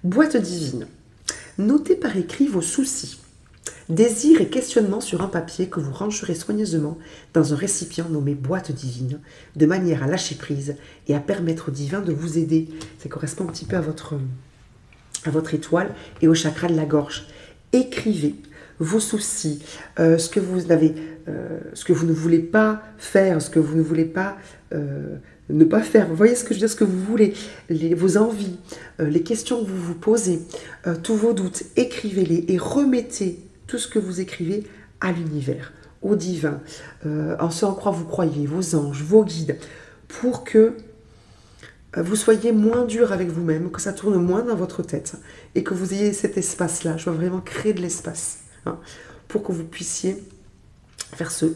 Boîte divine. Notez par écrit vos soucis, désirs et questionnements sur un papier que vous rangerez soigneusement dans un récipient nommé boîte divine, de manière à lâcher prise et à permettre au divin de vous aider. Ça correspond un petit peu à votre étoile et au chakra de la gorge. Écrivez vos soucis, ce que vous ne voulez pas faire, ce que vous ne voulez pas ne pas faire. Vous voyez ce que je veux dire, ce que vous voulez, vos envies, les questions que vous vous posez, tous vos doutes. Écrivez-les et remettez tout ce que vous écrivez à l'univers, au divin, en ce en quoi vous croyez, vos anges, vos guides, pour que vous soyez moins dur avec vous-même, que ça tourne moins dans votre tête et que vous ayez cet espace-là. Je veux vraiment créer de l'espace hein, pour que vous puissiez faire ce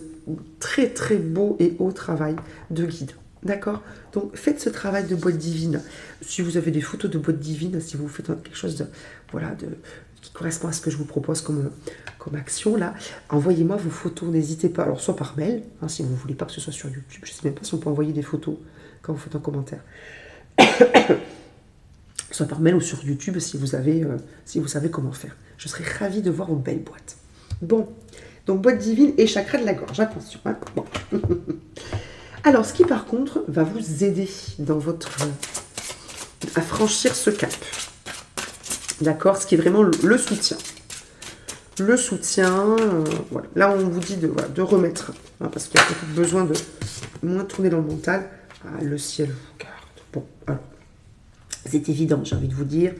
très très beau et haut travail de guide. D'accord ? Donc faites ce travail de boîte divine. Si vous avez des photos de boîte divine, si vous faites quelque chose de, voilà, qui correspond à ce que je vous propose comme action là, envoyez-moi vos photos, n'hésitez pas. Alors soit par mail, hein, si vous ne voulez pas que ce soit sur YouTube, je ne sais même pas si on peut envoyer des photos quand vous faites un commentaire. Soit par mail ou sur YouTube si vous savez comment faire. Je serai ravie de voir vos belles boîtes. Bon, donc boîte divine et chakra de la gorge, attention. Hein, bon. Alors, ce qui par contre va vous aider dans à franchir ce cap. D'accord, ce qui est vraiment le soutien. Le soutien, voilà. Là on vous dit de remettre, hein, parce qu'il y a peut-être besoin de moins tourner dans le mental. Ah, le ciel vous garde. Bon, alors, c'est évident, j'ai envie de vous dire.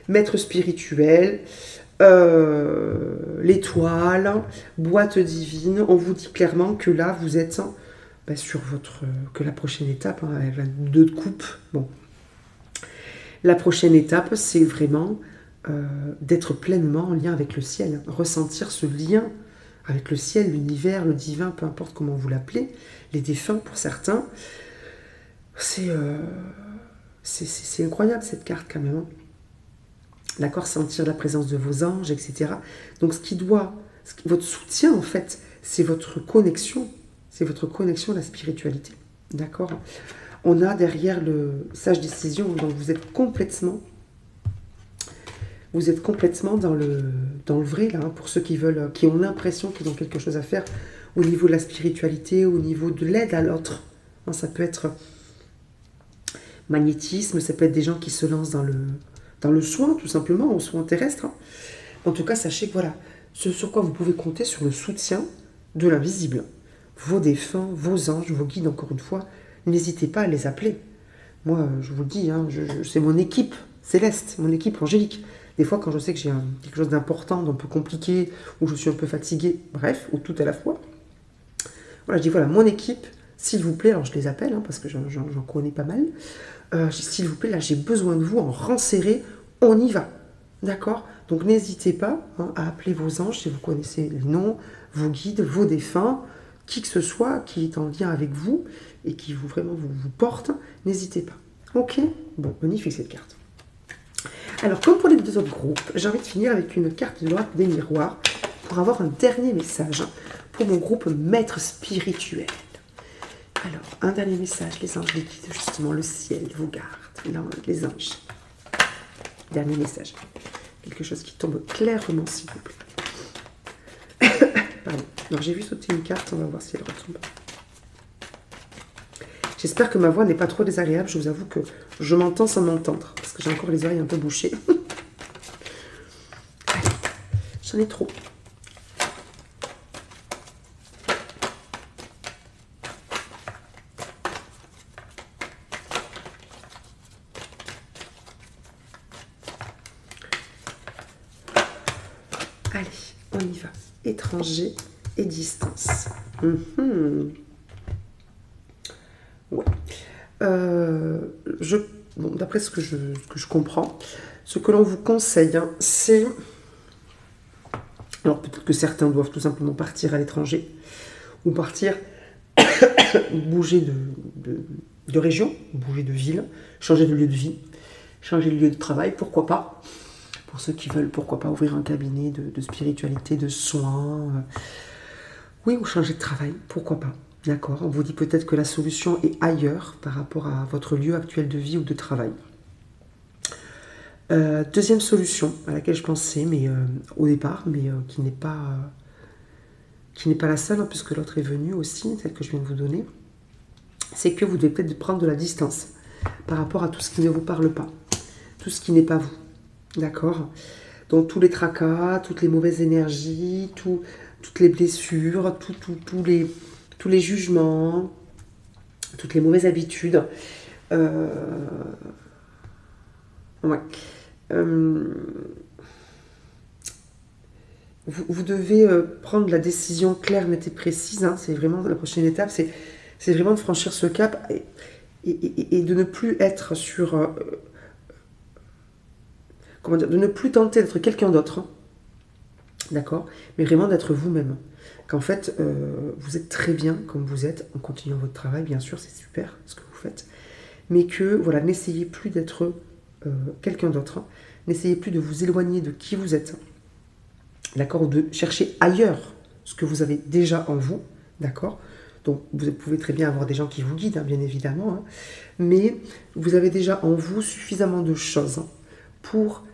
Maître spirituel, l'étoile, boîte divine, on vous dit clairement que là vous êtes sur que la prochaine étape, hein, avec la 2 de coupe, bon. La prochaine étape, c'est vraiment d'être pleinement en lien avec le ciel, ressentir ce lien avec le ciel, l'univers, le divin, peu importe comment vous l'appelez, les défunts pour certains. C'est incroyable cette carte quand même. Hein. D'accord, sentir la présence de vos anges, etc. Donc votre soutien en fait, c'est votre connexion à la spiritualité. D'accord. On a derrière le sage décision, donc vous êtes complètement dans le vrai là, hein, pour ceux qui ont l'impression qu'ils ont quelque chose à faire au niveau de la spiritualité, au niveau de l'aide à l'autre. Hein, ça peut être magnétisme, ça peut être des gens qui se lancent dans le soin, tout simplement, au soin terrestre. Hein. En tout cas, sachez que voilà, ce sur quoi vous pouvez compter sur le soutien de l'invisible. Vos défunts, vos anges, vos guides, encore une fois, n'hésitez pas à les appeler. Moi, je vous le dis, hein, c'est mon équipe céleste, mon équipe angélique. Des fois, quand je sais que j'ai quelque chose d'important, d'un peu compliqué, ou je suis un peu fatiguée, bref, ou tout à la fois, voilà, je dis, voilà, mon équipe, s'il vous plaît, alors je les appelle, hein, parce que j'en connais pas mal, s'il vous plaît, là, j'ai besoin de vous en rang serré, on y va, d'accord? Donc, n'hésitez pas à appeler vos anges, si vous connaissez les noms, vos guides, vos défunts, qui que ce soit qui est en lien avec vous, et qui vous porte, n'hésitez pas. Ok? Bon, magnifique cette carte. Alors, comme pour les 2 autres groupes, j'ai envie de finir avec une carte de l'ordre des miroirs pour avoir un dernier message pour mon groupe maître spirituel. Alors, un dernier message, les anges, les guides, justement, le ciel vous garde, les anges. Dernier message. Quelque chose qui tombe clairement, s'il vous plaît. Pardon. Alors, j'ai vu sauter une carte, on va voir si elle retombe. J'espère que ma voix n'est pas trop désagréable. Je vous avoue que je m'entends sans m'entendre. Parce que j'ai encore les oreilles un peu bouchées. Allez, j'en ai trop. Allez, on y va. Étranger et distance. Ouais. D'après ce que je comprends, ce que l'on vous conseille, hein, c'est... Alors peut-être que certains doivent tout simplement partir à l'étranger, ou partir, bouger de région, bouger de ville, changer de lieu de vie, changer de lieu de travail, pourquoi pas. Pour ceux qui veulent, pourquoi pas, ouvrir un cabinet de spiritualité, de soins. Oui, ou changer de travail, pourquoi pas. D'accord, on vous dit peut-être que la solution est ailleurs par rapport à votre lieu actuel de vie ou de travail. Deuxième solution à laquelle je pensais au départ, mais qui n'est pas la seule, hein, puisque l'autre est venue aussi, celle que je viens de vous donner, c'est que vous devez peut-être prendre de la distance par rapport à tout ce qui ne vous parle pas, tout ce qui n'est pas vous. D'accord? Donc tous les tracas, toutes les mauvaises énergies, toutes les blessures, tous les jugements, toutes les mauvaises habitudes. Ouais. Vous devez prendre la décision claire, nette et précise. Hein, c'est vraiment la prochaine étape. C'est vraiment de franchir ce cap et de ne plus être sur... comment dire, de ne plus tenter d'être quelqu'un d'autre. Hein, d'accord? Mais vraiment d'être vous-même. Qu'en fait, vous êtes très bien comme vous êtes, en continuant votre travail, bien sûr, c'est super ce que vous faites. Mais que, voilà, n'essayez plus d'être quelqu'un d'autre. Hein, N'essayez plus de vous éloigner de qui vous êtes, d'accord, ou de chercher ailleurs ce que vous avez déjà en vous, d'accord. Donc, vous pouvez très bien avoir des gens qui vous guident, hein, bien évidemment, hein, mais vous avez déjà en vous suffisamment de choses pour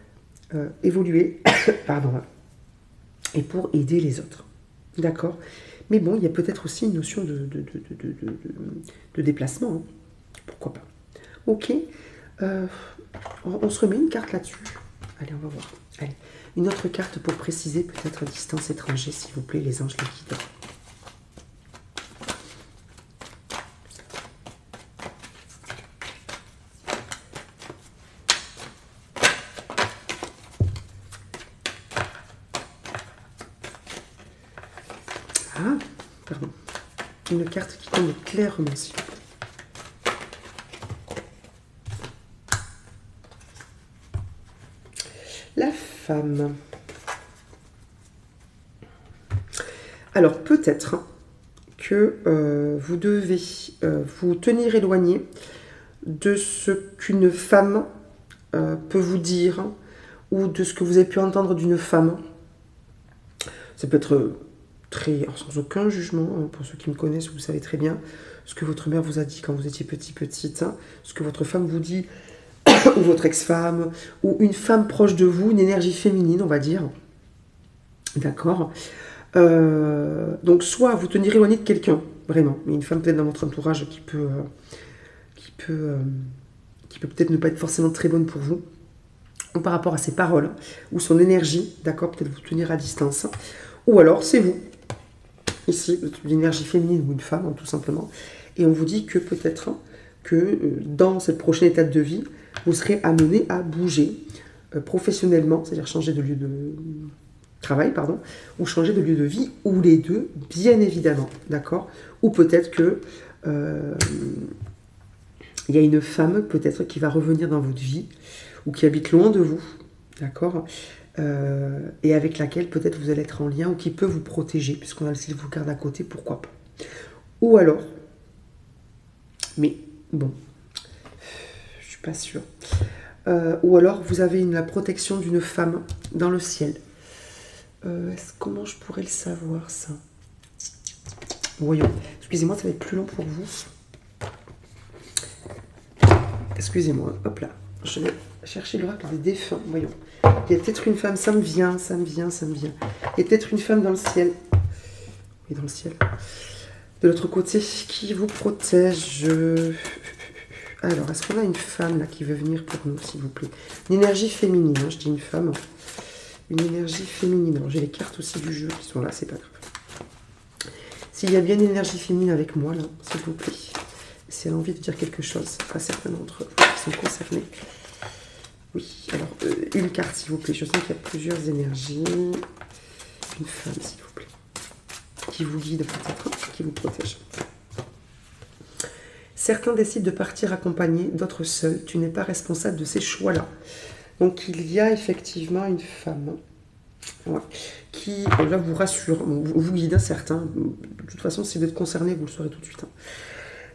évoluer, pardon, et pour aider les autres, d'accord. Mais bon, il y a peut-être aussi une notion de déplacement, hein. Pourquoi pas. Ok, on se remet une carte là-dessus. Allez, on va voir. Allez, une autre carte pour préciser peut-être distance étranger, s'il vous plaît, les anges les guident. Ah, pardon. Une carte qui tombe clairement, s'il vous plaît. La femme. Alors, peut-être que vous devez vous tenir éloigné de ce qu'une femme peut vous dire ou de ce que vous avez pu entendre d'une femme. Ça peut être très, sans aucun jugement, hein, pour ceux qui me connaissent, vous savez très bien ce que votre mère vous a dit quand vous étiez petite, hein, ce que votre femme vous dit, ou votre ex-femme, ou une femme proche de vous, une énergie féminine, on va dire. D'accord. Donc, soit vous tenir éloigné de quelqu'un, vraiment, mais une femme peut-être dans votre entourage qui peut peut-être ne pas être forcément très bonne pour vous, ou par rapport à ses paroles, ou son énergie, d'accord, peut-être vous tenir à distance. Ou alors, c'est vous, ici, une énergie féminine ou une femme, hein, tout simplement, et on vous dit que peut-être que dans cette prochaine étape de vie, vous serez amené à bouger professionnellement, c'est-à-dire changer de lieu de travail, pardon, ou changer de lieu de vie, ou les deux, bien évidemment, d'accord. Ou peut-être que il y a une femme, peut-être, qui va revenir dans votre vie, ou qui habite loin de vous, d'accord, et avec laquelle peut-être vous allez être en lien, ou qui peut vous protéger, puisqu'on a le ciel vous garde à côté, pourquoi pas. Ou alors, mais bon, je suis pas sûre, ou alors vous avez la protection d'une femme dans le ciel. Comment je pourrais le savoir, ça? Voyons. Excusez-moi, ça va être plus long pour vous. Excusez-moi, hop là. Je vais chercher l'oracle des défunts. Voyons. Il y a peut-être une femme, ça me vient. Il y a peut-être une femme dans le ciel. Oui, dans le ciel. De l'autre côté, qui vous protège. Alors, est-ce qu'on a une femme là qui veut venir pour nous, s'il vous plaît? Une énergie féminine, hein, je dis une femme. Une énergie féminine. Alors, j'ai les cartes aussi du jeu qui sont là, c'est pas grave. S'il y a bien une énergie féminine avec moi, là, s'il vous plaît. Si elle a envie de dire quelque chose à certains d'entre vous qui sont concernés. Oui, alors, une carte, s'il vous plaît. Je sens qu'il y a plusieurs énergies. Une femme, s'il vous plaît. Qui vous guide peut-être, qui vous protège. Certains décident de partir accompagnés, d'autres seuls. Tu n'es pas responsable de ces choix-là. Donc, il y a effectivement une femme, ouais, qui, là, vous rassure, vous guide, certains. De toute façon, si vous êtes concerné, vous le saurez tout de suite. Hein.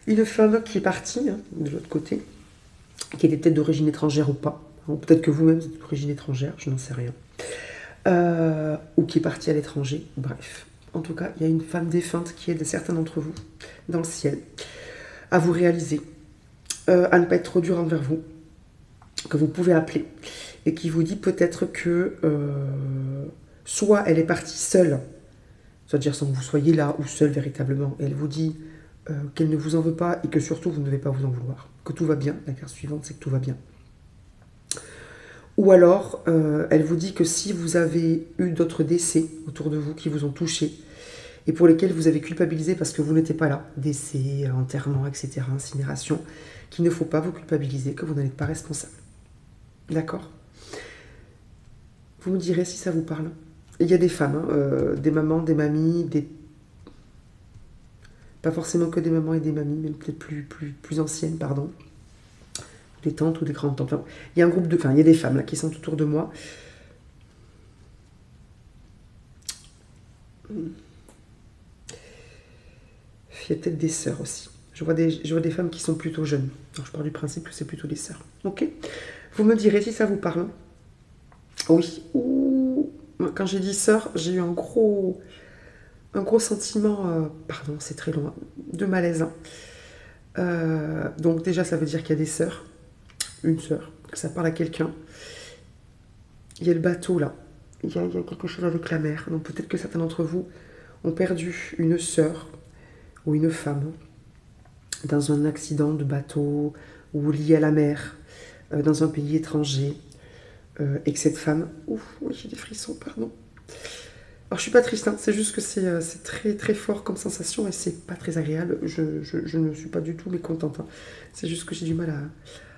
Une femme qui est partie, hein, de l'autre côté, qui était peut-être d'origine étrangère ou pas. Peut-être que vous-même, vous êtes d'origine étrangère, je n'en sais rien. Ou qui est partie à l'étranger, bref. En tout cas, il y a une femme défunte qui aide certains d'entre vous dans le ciel à vous réaliser, à ne pas être trop dur envers vous, que vous pouvez appeler, et qui vous dit peut-être que soit elle est partie seule, c'est-à-dire sans que vous soyez là ou seule véritablement, et elle vous dit qu'elle ne vous en veut pas et que surtout vous ne devez pas vous en vouloir, que tout va bien. La carte suivante, c'est que tout va bien. Ou alors, elle vous dit que si vous avez eu d'autres décès autour de vous qui vous ont touché et pour lesquels vous avez culpabilisé parce que vous n'étiez pas là, décès, enterrement, etc., incinération, qu'il ne faut pas vous culpabiliser, que vous n'en êtes pas responsable. D'accord? Vous me direz si ça vous parle. Il y a des femmes, hein, des mamans, des mamies, pas forcément que des mamans et des mamies, mais peut-être plus anciennes, pardon. Des tantes ou des grandes-tantes. Enfin, il y a un groupe de... Enfin, il y a des femmes là qui sont autour de moi. Il y a peut-être des sœurs aussi. Je vois des femmes qui sont plutôt jeunes. Alors, je pars du principe que c'est plutôt des sœurs. Ok? Vous me direz si ça vous parle. Oui. Ouh. Quand j'ai dit sœur, j'ai eu un gros sentiment, pardon, c'est très loin, de malaise, hein. Donc déjà, ça veut dire qu'il y a des sœurs, une sœur, que ça parle à quelqu'un. Il y a le bateau là, il y a quelque chose avec la mer. Donc peut-être que certains d'entre vous ont perdu une sœur ou une femme dans un accident de bateau ou lié à la mer, dans un pays étranger, et que cette femme... Ouf, oui, j'ai des frissons, pardon. Alors je suis pas triste, hein, c'est juste que c'est très très fort comme sensation et c'est pas très agréable. Je ne suis pas du tout mécontente, hein. C'est juste que j'ai du mal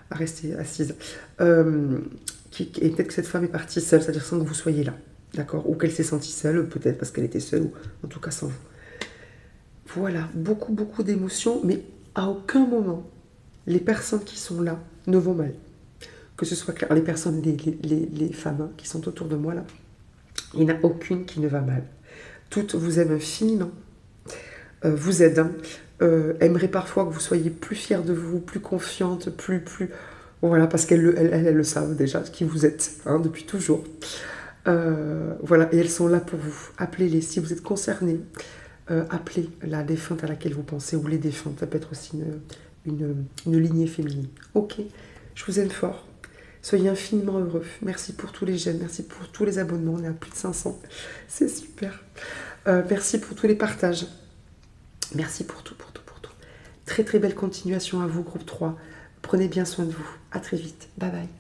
à rester assise. Et peut-être que cette femme est partie seule, c'est-à-dire sans que vous soyez là, d'accord? Ou qu'elle s'est sentie seule, peut-être parce qu'elle était seule, ou en tout cas sans vous. Voilà, beaucoup beaucoup d'émotions, mais à aucun moment les personnes qui sont là ne vont mal. Que ce soit clair, les personnes, les femmes, hein, qui sont autour de moi là, il n'y en a aucune qui ne va mal. Toutes vous aiment infiniment, vous aident, hein, aimeraient parfois que vous soyez plus fière de vous, plus confiante, plus... Voilà, parce qu'elles le savent déjà, qui vous êtes, hein, depuis toujours. Voilà, et elles sont là pour vous. Appelez-les. Si vous êtes concerné, appelez la défunte à laquelle vous pensez, ou les défuntes. Ça peut être aussi une lignée féminine. Ok, je vous aime fort. Soyez infiniment heureux. Merci pour tous les j'aime, merci pour tous les abonnements. On est à plus de 500. C'est super. Merci pour tous les partages. Merci pour tout, pour tout, pour tout. Très très belle continuation à vous, groupe 3. Prenez bien soin de vous. À très vite. Bye bye.